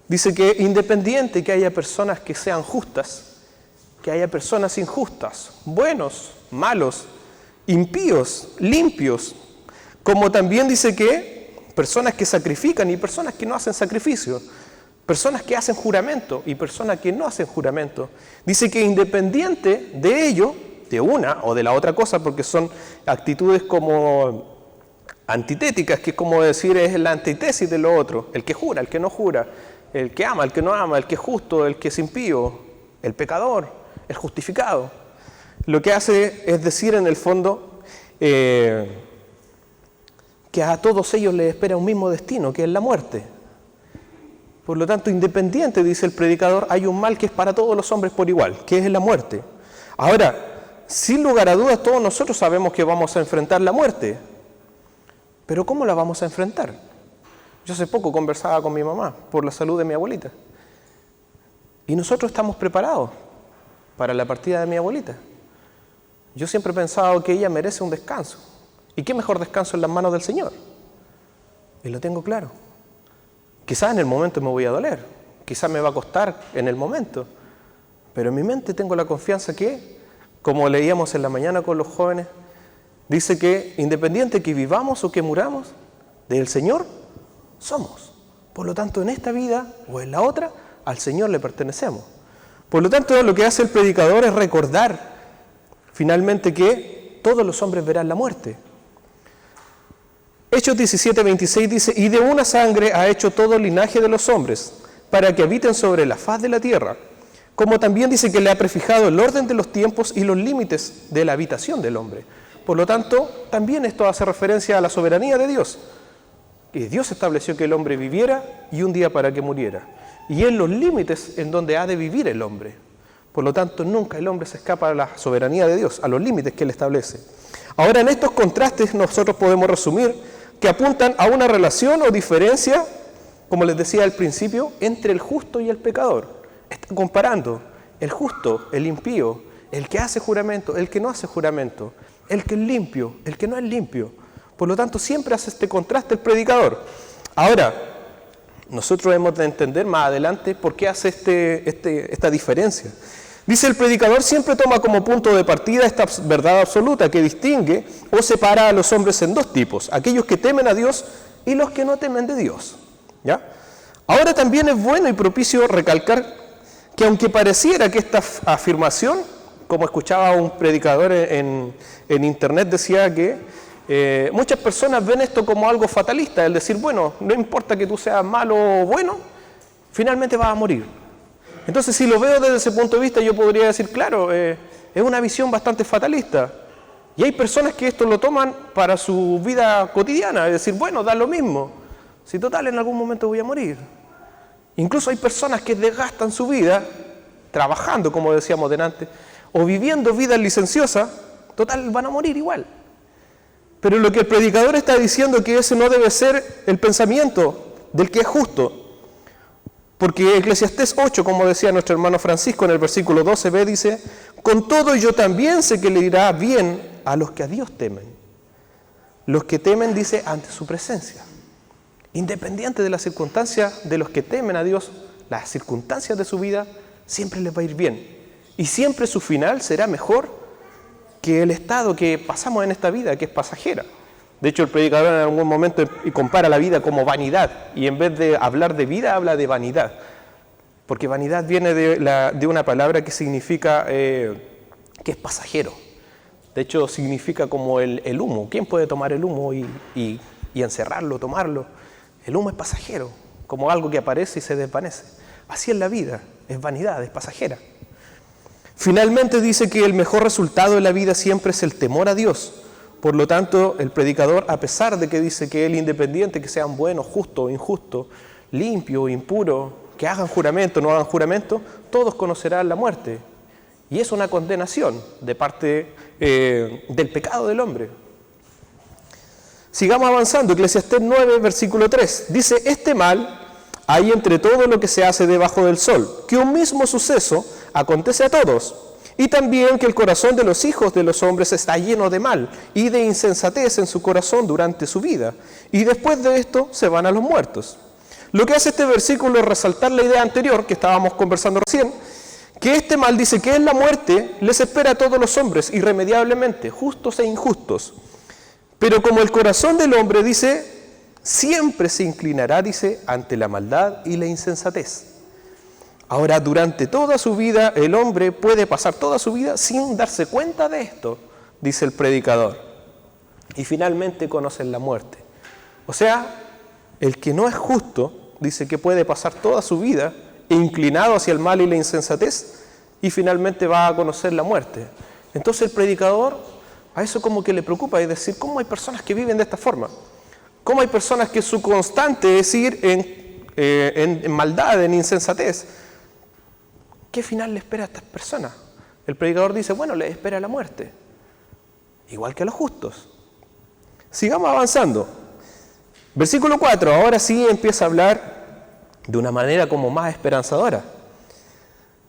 dice que independiente que haya personas que sean justas, que haya personas injustas, buenos, malos, impíos, limpios, como también dice que personas que sacrifican y personas que no hacen sacrificio, personas que hacen juramento y personas que no hacen juramento. Dice que independiente de ello, de una o de la otra cosa, porque son actitudes como antitéticas, que es como decir, es la antítesis de lo otro, el que jura, el que no jura, el que ama, el que no ama, el que es justo, el que es impío, el pecador, el justificado. Lo que hace es decir en el fondo que a todos ellos les espera un mismo destino, que es la muerte. Por lo tanto, independiente, dice el predicador, hay un mal que es para todos los hombres por igual, que es la muerte. Ahora, sin lugar a dudas, todos nosotros sabemos que vamos a enfrentar la muerte. Pero ¿cómo la vamos a enfrentar? Yo hace poco conversaba con mi mamá por la salud de mi abuelita. Y nosotros estamos preparados para la partida de mi abuelita. Yo siempre he pensado que ella merece un descanso. ¿Y qué mejor descanso en las manos del Señor? Y lo tengo claro. Quizás en el momento me voy a doler. Quizás me va a costar en el momento. Pero en mi mente tengo la confianza que, como leíamos en la mañana con los jóvenes, dice que independiente que vivamos o que muramos, del Señor somos. Por lo tanto, en esta vida o en la otra, al Señor le pertenecemos. Por lo tanto, lo que hace el predicador es recordar finalmente que todos los hombres verán la muerte. Hechos 17:26 dice, y de una sangre ha hecho todo el linaje de los hombres, para que habiten sobre la faz de la tierra. Como también dice que le ha prefijado el orden de los tiempos y los límites de la habitación del hombre. Por lo tanto, también esto hace referencia a la soberanía de Dios. Que Dios estableció que el hombre viviera y un día para que muriera. Y en los límites en donde ha de vivir el hombre. Por lo tanto, nunca el hombre se escapa a la soberanía de Dios, a los límites que Él establece. Ahora, en estos contrastes nosotros podemos resumir que apuntan a una relación o diferencia, como les decía al principio, entre el justo y el pecador. Está comparando el justo, el impío, el que hace juramento, el que no hace juramento, el que es limpio, el que no es limpio. Por lo tanto, siempre hace este contraste el predicador. Ahora, nosotros hemos de entender más adelante por qué hace esta diferencia. Dice el predicador siempre toma como punto de partida esta verdad absoluta que distingue o separa a los hombres en dos tipos, aquellos que temen a Dios y los que no temen de Dios. ¿Ya? Ahora también es bueno y propicio recalcar que aunque pareciera que esta afirmación, como escuchaba un predicador en internet, decía que muchas personas ven esto como algo fatalista, es decir, bueno, no importa que tú seas malo o bueno, finalmente vas a morir. Entonces, si lo veo desde ese punto de vista, yo podría decir, claro, es una visión bastante fatalista. Y hay personas que esto lo toman para su vida cotidiana, es decir, bueno, da lo mismo. Si total, en algún momento voy a morir. Incluso hay personas que desgastan su vida trabajando, como decíamos delante, o viviendo vidas licenciosas, total, van a morir igual. Pero lo que el predicador está diciendo es que ese no debe ser el pensamiento del que es justo. Porque Eclesiastés 8, como decía nuestro hermano Francisco en el versículo 12b, dice, con todo yo también sé que le irá bien a los que a Dios temen. Los que temen, dice, ante su presencia. Independiente de las circunstancias de los que temen a Dios, las circunstancias de su vida, siempre les va a ir bien. Y siempre su final será mejor que el estado que pasamos en esta vida, que es pasajera. De hecho, el predicador en algún momento compara la vida como vanidad, y en vez de hablar de vida, habla de vanidad. Porque vanidad viene de una palabra que significa que es pasajero. De hecho, significa como el humo. ¿Quién puede tomar el humo y encerrarlo, tomarlo? El humo es pasajero, como algo que aparece y se desvanece. Así es la vida, es vanidad, es pasajera. Finalmente dice que el mejor resultado de la vida siempre es el temor a Dios. Por lo tanto, el predicador, a pesar de que dice que él independiente, que sean buenos, justos o injustos, limpios, impuros, que hagan juramento o no hagan juramento, todos conocerán la muerte. Y es una condenación de parte del pecado del hombre. Sigamos avanzando. Eclesiastés 9, versículo 3. Dice, este mal hay entre todo lo que se hace debajo del sol, que un mismo suceso acontece a todos, y también que el corazón de los hijos de los hombres está lleno de mal y de insensatez en su corazón durante su vida, y después de esto se van a los muertos. Lo que hace este versículo es resaltar la idea anterior que estábamos conversando recién, que este mal, dice, que es la muerte, les espera a todos los hombres irremediablemente, justos e injustos. Pero como el corazón del hombre, dice, siempre se inclinará, dice, ante la maldad y la insensatez. Ahora, durante toda su vida, el hombre puede pasar toda su vida sin darse cuenta de esto, dice el predicador. Y finalmente conocen la muerte. O sea, el que no es justo, dice que puede pasar toda su vida inclinado hacia el mal y la insensatez, y finalmente va a conocer la muerte. Entonces el predicador a eso como que le preocupa, es decir, ¿cómo hay personas que viven de esta forma? ¿Cómo hay personas que su constante es ir en maldad, en insensatez? ¿Qué final le espera a estas personas? El predicador dice, bueno, le espera la muerte, igual que a los justos. Sigamos avanzando. Versículo 4, ahora sí empieza a hablar de una manera como más esperanzadora.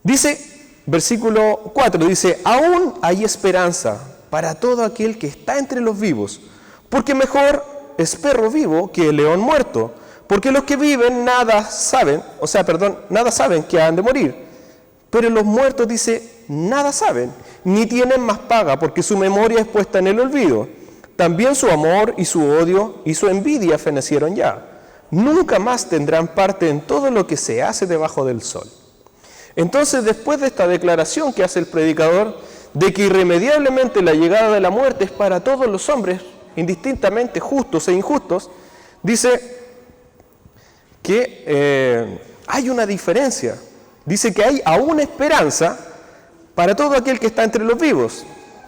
Dice, versículo 4, dice, aún hay esperanza para todo aquel que está entre los vivos, porque mejor es perro vivo que león muerto, porque los que viven nada saben que han de morir. Pero los muertos, dice, nada saben, ni tienen más paga, porque su memoria es puesta en el olvido. También su amor y su odio y su envidia fenecieron ya. Nunca más tendrán parte en todo lo que se hace debajo del sol. Entonces, después de esta declaración que hace el predicador, de que irremediablemente la llegada de la muerte es para todos los hombres, indistintamente justos e injustos, dice que hay una diferencia. Dice que hay aún esperanza para todo aquel que está entre los vivos.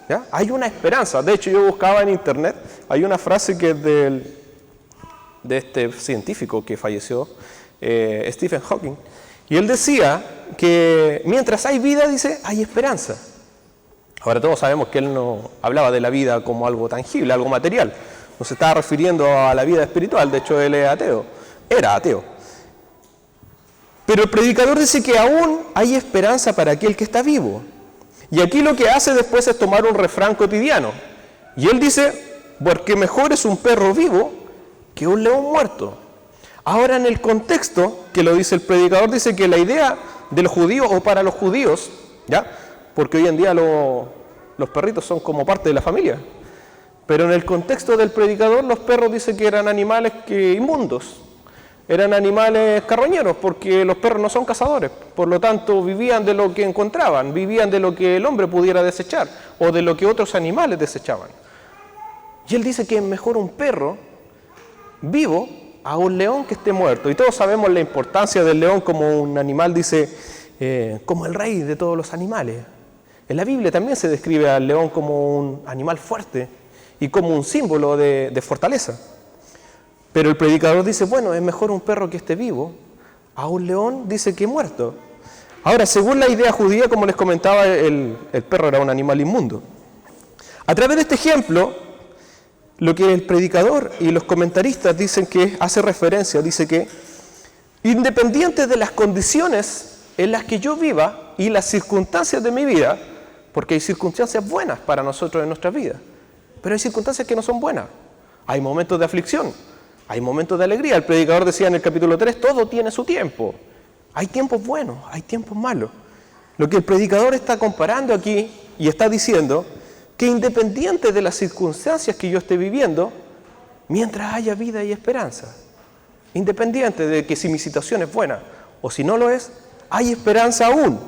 ¿Ya? Hay una esperanza. De hecho, yo buscaba en internet, hay una frase que es de este científico que falleció, Stephen Hawking, y él decía que mientras hay vida, dice, hay esperanza. Ahora todos sabemos que él no hablaba de la vida como algo tangible, algo material. No se estaba refiriendo a la vida espiritual, de hecho él es ateo, era ateo. Pero el predicador dice que aún hay esperanza para aquel que está vivo. Y aquí lo que hace después es tomar un refrán cotidiano. Y él dice, porque mejor es un perro vivo que un león muerto. Ahora en el contexto que lo dice el predicador, dice que la idea de los judíos o para los judíos, ¿ya? Porque hoy en día los perritos son como parte de la familia. Pero en el contexto del predicador, los perros dice que eran animales inmundos. Eran animales carroñeros, porque los perros no son cazadores. Por lo tanto, vivían de lo que encontraban, vivían de lo que el hombre pudiera desechar, o de lo que otros animales desechaban. Y él dice que es mejor un perro vivo a un león que esté muerto. Y todos sabemos la importancia del león como un animal, dice, como el rey de todos los animales. En la Biblia también se describe al león como un animal fuerte y como un símbolo de fortaleza. Pero el predicador dice, bueno, es mejor un perro que esté vivo a un león, dice, que muerto. Ahora, según la idea judía, como les comentaba, el perro era un animal inmundo. A través de este ejemplo, lo que el predicador y los comentaristas dicen que hace referencia, dice que independiente de las condiciones en las que yo viva y las circunstancias de mi vida, porque hay circunstancias buenas para nosotros en nuestra vida, pero hay circunstancias que no son buenas. Hay momentos de aflicción, hay momentos de alegría. El predicador decía en el capítulo 3, todo tiene su tiempo. Hay tiempos buenos, hay tiempos malos. Lo que el predicador está comparando aquí y está diciendo que independiente de las circunstancias que yo esté viviendo, mientras haya vida y esperanza. Independiente de que si mi situación es buena o si no lo es, hay esperanza aún.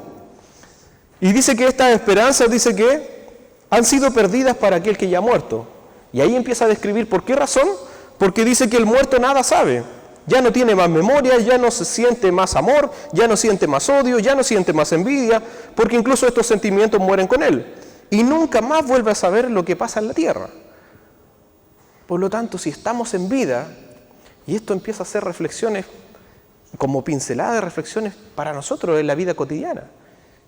Y dice que estas esperanzas, dice que han sido perdidas para aquel que ya ha muerto. Y ahí empieza a describir por qué razón. Porque dice que el muerto nada sabe. Ya no tiene más memoria, ya no se siente más amor, ya no siente más odio, ya no siente más envidia, porque incluso estos sentimientos mueren con él. Y nunca más vuelve a saber lo que pasa en la tierra. Por lo tanto, si estamos en vida, y esto empieza a hacer reflexiones, como pinceladas de reflexiones para nosotros en la vida cotidiana,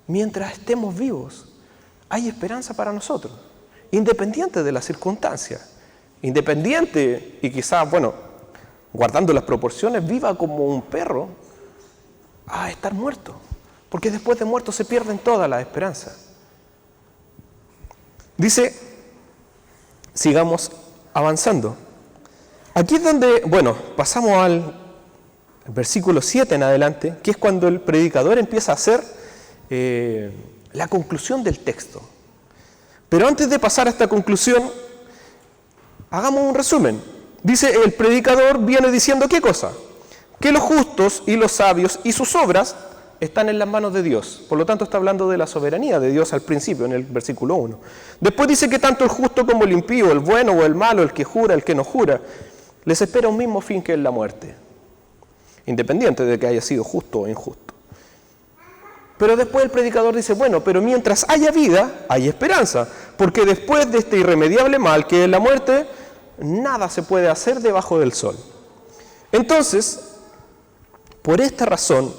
mientras estemos vivos, hay esperanza para nosotros, independiente de las circunstancias, independiente y quizás, guardando las proporciones, viva como un perro a estar muerto, porque después de muerto se pierden todas las esperanzas. Dice, sigamos avanzando. Aquí es donde, pasamos al versículo 7 en adelante, que es cuando el predicador empieza a hacer la conclusión del texto. Pero antes de pasar a esta conclusión, hagamos un resumen. Dice, el predicador viene diciendo, ¿qué cosa? Que los justos y los sabios y sus obras están en las manos de Dios. Por lo tanto, está hablando de la soberanía de Dios al principio, en el versículo 1. Después dice que tanto el justo como el impío, el bueno o el malo, el que jura, el que no jura, les espera un mismo fin que es la muerte, independiente de que haya sido justo o injusto. Pero después el predicador dice, pero mientras haya vida, hay esperanza, porque después de este irremediable mal que es la muerte, nada se puede hacer debajo del sol. Entonces, por esta razón,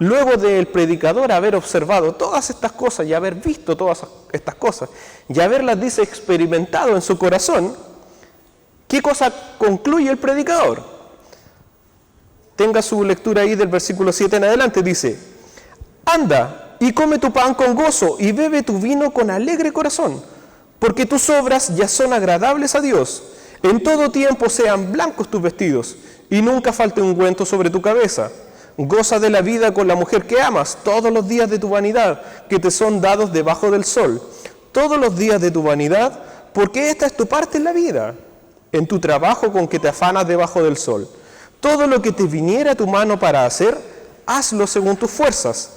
luego del predicador haber observado todas estas cosas y haber visto todas estas cosas y haberlas, dice, experimentado en su corazón, ¿qué cosa concluye el predicador? Tenga su lectura ahí del versículo 7 en adelante, dice, anda y come tu pan con gozo y bebe tu vino con alegre corazón, porque tus obras ya son agradables a Dios. En todo tiempo sean blancos tus vestidos y nunca falte ungüento sobre tu cabeza. Goza de la vida con la mujer que amas todos los días de tu vanidad, que te son dados debajo del sol. Todos los días de tu vanidad, porque esta es tu parte en la vida, en tu trabajo con que te afanas debajo del sol. Todo lo que te viniera a tu mano para hacer, hazlo según tus fuerzas,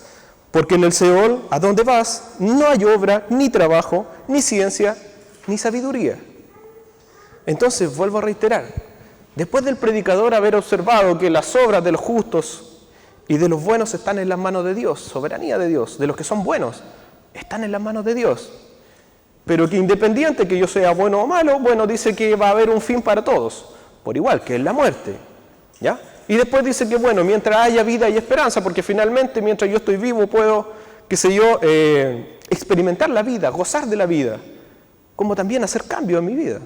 porque en el Seol, a donde vas, no hay obra, ni trabajo, ni ciencia, ni sabiduría. Entonces, vuelvo a reiterar, después del predicador haber observado que las obras de los justos y de los buenos están en las manos de Dios, soberanía de Dios, de los que son buenos, están en las manos de Dios. Pero que independiente que yo sea bueno o malo, dice que va a haber un fin para todos, por igual, que es la muerte, ¿ya? Y después dice que, mientras haya vida y esperanza, porque finalmente, mientras yo estoy vivo, puedo, experimentar la vida, gozar de la vida, como también hacer cambios en mi vida.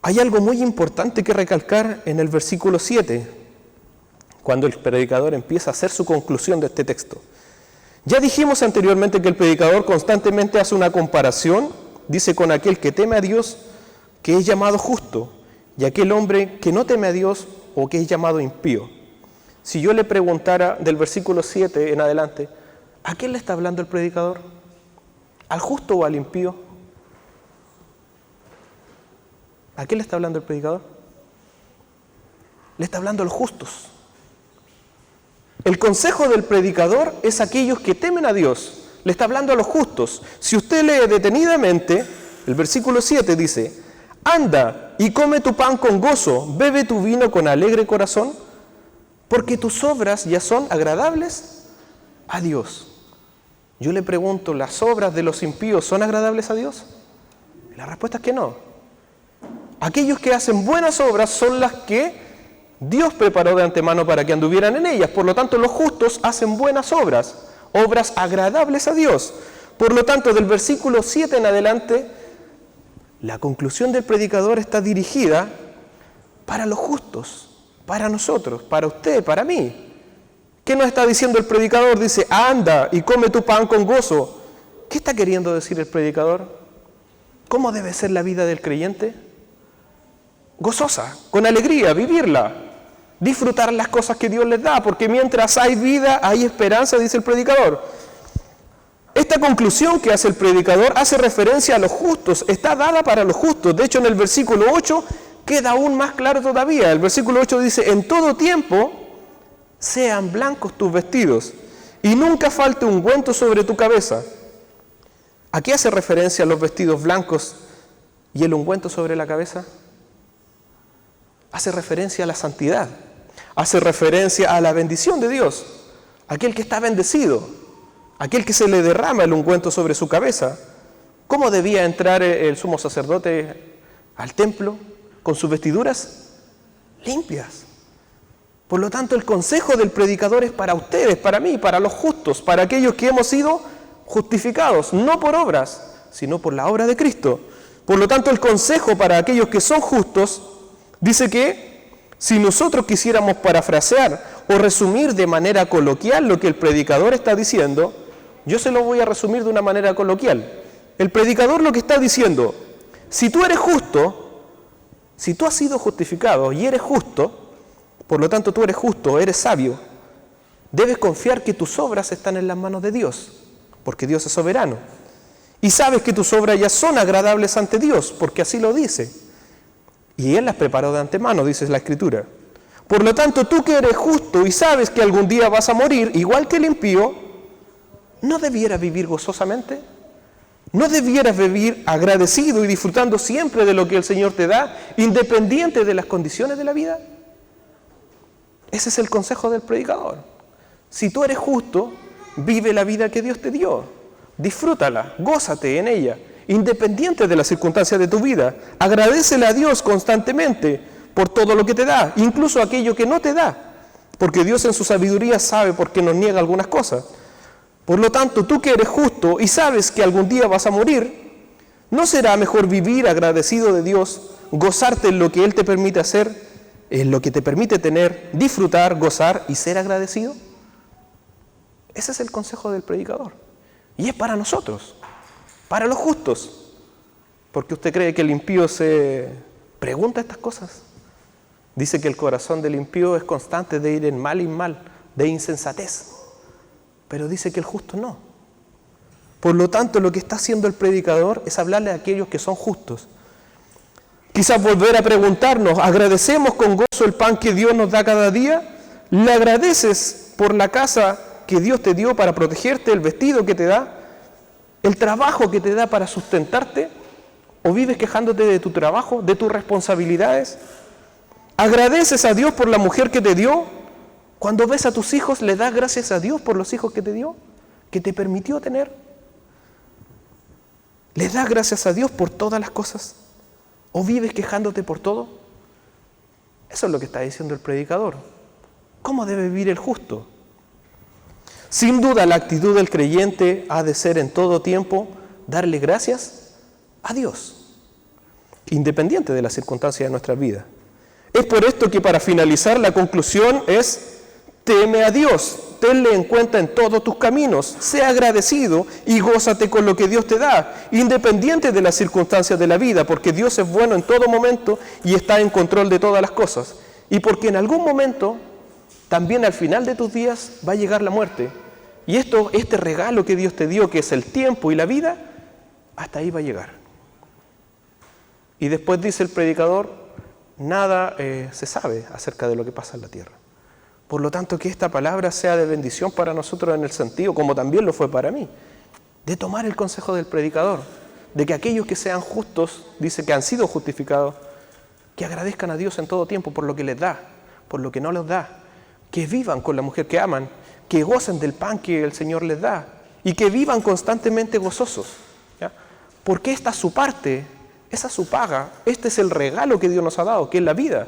Hay algo muy importante que recalcar en el versículo 7, cuando el predicador empieza a hacer su conclusión de este texto. Ya dijimos anteriormente que el predicador constantemente hace una comparación, dice, con aquel que teme a Dios, que es llamado justo, y aquel hombre que no teme a Dios o que es llamado impío. Si yo le preguntara del versículo 7 en adelante, ¿a quién le está hablando el predicador? ¿Al justo o al impío? ¿A quién le está hablando el predicador? Le está hablando a los justos. El consejo del predicador es a aquellos que temen a Dios. Le está hablando a los justos. Si usted lee detenidamente, el versículo 7 dice, anda y come tu pan con gozo, bebe tu vino con alegre corazón, porque tus obras ya son agradables a Dios. Yo le pregunto, ¿las obras de los impíos son agradables a Dios? La respuesta es que no. Aquellos que hacen buenas obras son las que Dios preparó de antemano para que anduvieran en ellas. Por lo tanto, los justos hacen buenas obras, obras agradables a Dios. Por lo tanto, del versículo 7 en adelante, la conclusión del predicador está dirigida para los justos, para nosotros, para usted, para mí. ¿Qué nos está diciendo el predicador? Dice, anda y come tu pan con gozo. ¿Qué está queriendo decir el predicador? ¿Cómo debe ser la vida del creyente? Gozosa, con alegría, vivirla, disfrutar las cosas que Dios les da, porque mientras hay vida, hay esperanza, dice el predicador. esta conclusión que hace el predicador hace referencia a los justos, está dada para los justos. De hecho, en el versículo 8 queda aún más claro todavía. El versículo 8 dice, en todo tiempo sean blancos tus vestidos y nunca falte ungüento sobre tu cabeza. ¿A qué hace referencia los vestidos blancos y el ungüento sobre la cabeza? Hace referencia a la santidad, hace referencia a la bendición de Dios, aquel que está bendecido, aquel que se le derrama el ungüento sobre su cabeza. ¿Cómo debía entrar el sumo sacerdote al templo? Con sus vestiduras limpias. Por lo tanto, el consejo del predicador es para ustedes, para mí, para los justos, para aquellos que hemos sido justificados, no por obras, sino por la obra de Cristo. Por lo tanto, el consejo para aquellos que son justos dice que si nosotros quisiéramos parafrasear o resumir de manera coloquial lo que el predicador está diciendo, yo se lo voy a resumir de una manera coloquial. El predicador lo que está diciendo, si tú eres justo, si tú has sido justificado y eres justo, por lo tanto tú eres justo, eres sabio, debes confiar que tus obras están en las manos de Dios, porque Dios es soberano. Y sabes que tus obras ya son agradables ante Dios, porque así lo dice. Y Él las preparó de antemano, dice la Escritura. Por lo tanto, tú que eres justo y sabes que algún día vas a morir, igual que el impío, ¿no debieras vivir gozosamente? ¿No debieras vivir agradecido y disfrutando siempre de lo que el Señor te da, independiente de las condiciones de la vida? Ese es el consejo del predicador. Si tú eres justo, vive la vida que Dios te dio. Disfrútala, gózate en ella, independiente de las circunstancias de tu vida. Agradécele a Dios constantemente por todo lo que te da, incluso aquello que no te da, porque Dios en su sabiduría sabe por qué nos niega algunas cosas. Por lo tanto, tú que eres justo y sabes que algún día vas a morir, ¿no será mejor vivir agradecido de Dios, gozarte en lo que Él te permite hacer, en lo que te permite tener, disfrutar, gozar y ser agradecido? Ese es el consejo del predicador. Y es para nosotros, para los justos. ¿Por qué usted cree que el impío se pregunta estas cosas? Dice que el corazón del impío es constante de ir en mal y mal, de insensatez. Pero dice que el justo no. Por lo tanto, lo que está haciendo el predicador es hablarle a aquellos que son justos. Quizás volver a preguntarnos, ¿agradecemos con gozo el pan que Dios nos da cada día? ¿Le agradeces por la casa que Dios te dio para protegerte, el vestido que te da, el trabajo que te da para sustentarte? ¿O vives quejándote de tu trabajo, de tus responsabilidades? ¿Agradeces a Dios por la mujer que te dio? Cuando ves a tus hijos, ¿le das gracias a Dios por los hijos que te dio, que te permitió tener? ¿Le das gracias a Dios por todas las cosas? ¿O vives quejándote por todo? Eso es lo que está diciendo el predicador. ¿Cómo debe vivir el justo? Sin duda, la actitud del creyente ha de ser en todo tiempo darle gracias a Dios, independiente de las circunstancias de nuestra vida. Es por esto que para finalizar la conclusión es: teme a Dios, tenle en cuenta en todos tus caminos, sea agradecido y gózate con lo que Dios te da, independiente de las circunstancias de la vida, porque Dios es bueno en todo momento y está en control de todas las cosas. Y porque en algún momento, también al final de tus días, va a llegar la muerte. Y este regalo que Dios te dio, que es el tiempo y la vida, hasta ahí va a llegar. Y después dice el predicador, nada se sabe acerca de lo que pasa en la tierra. Por lo tanto, que esta palabra sea de bendición para nosotros en el sentido, como también lo fue para mí, de tomar el consejo del predicador, de que aquellos que sean justos, dice que han sido justificados, que agradezcan a Dios en todo tiempo por lo que les da, por lo que no les da, que vivan con la mujer que aman, que gocen del pan que el Señor les da y que vivan constantemente gozosos, ¿ya? Porque esta es su parte, esa es su paga, este es el regalo que Dios nos ha dado, que es la vida,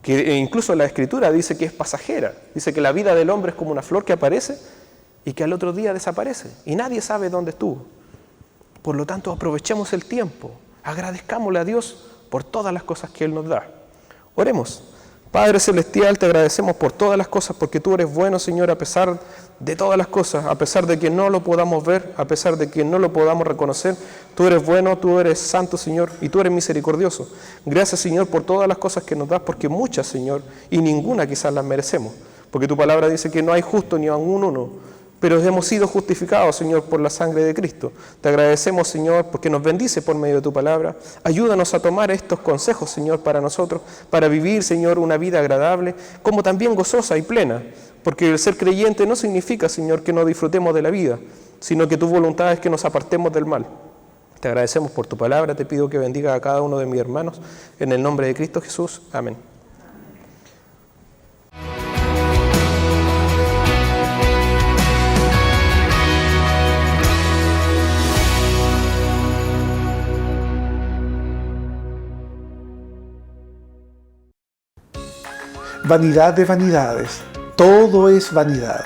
que incluso la Escritura dice que es pasajera, dice que la vida del hombre es como una flor que aparece y que al otro día desaparece y nadie sabe dónde estuvo. Por lo tanto, aprovechemos el tiempo, agradezcámosle a Dios por todas las cosas que Él nos da. Oremos. Padre Celestial, te agradecemos por todas las cosas, porque tú eres bueno, Señor, a pesar de todas las cosas, a pesar de que no lo podamos ver, a pesar de que no lo podamos reconocer. Tú eres bueno, tú eres santo, Señor, y tú eres misericordioso. Gracias, Señor, por todas las cosas que nos das, porque muchas, Señor, y ninguna quizás las merecemos, porque tu palabra dice que no hay justo ni aún uno, pero hemos sido justificados, Señor, por la sangre de Cristo. Te agradecemos, Señor, porque nos bendice por medio de tu palabra. Ayúdanos a tomar estos consejos, Señor, para nosotros, para vivir, Señor, una vida agradable, como también gozosa y plena, porque el ser creyente no significa, Señor, que no disfrutemos de la vida, sino que tu voluntad es que nos apartemos del mal. Te agradecemos por tu palabra, te pido que bendiga a cada uno de mis hermanos, en el nombre de Cristo Jesús. Amén. Vanidad de vanidades, todo es vanidad.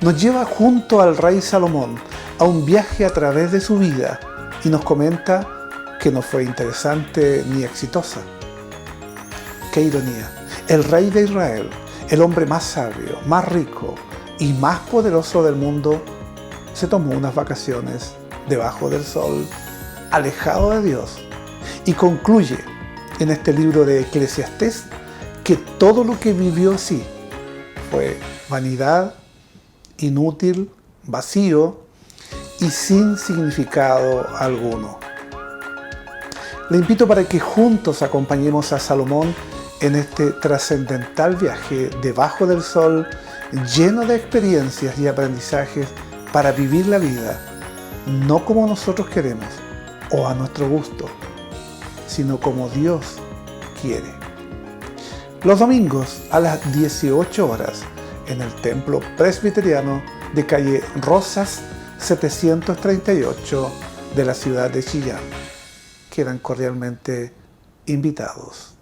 Nos lleva junto al rey Salomón a un viaje a través de su vida y nos comenta que no fue interesante ni exitosa. ¡Qué ironía! El rey de Israel, el hombre más sabio, más rico y más poderoso del mundo, se tomó unas vacaciones debajo del sol, alejado de Dios, y concluye en este libro de Eclesiastés que todo lo que vivió sí fue vanidad, inútil, vacío y sin significado alguno. Le invito para que juntos acompañemos a Salomón en este trascendental viaje debajo del sol, lleno de experiencias y aprendizajes para vivir la vida, no como nosotros queremos o a nuestro gusto, sino como Dios quiere. Los domingos a las 18 horas en el Templo Presbiteriano de calle Rosas 738 de la ciudad de Chillán. Quedan cordialmente invitados.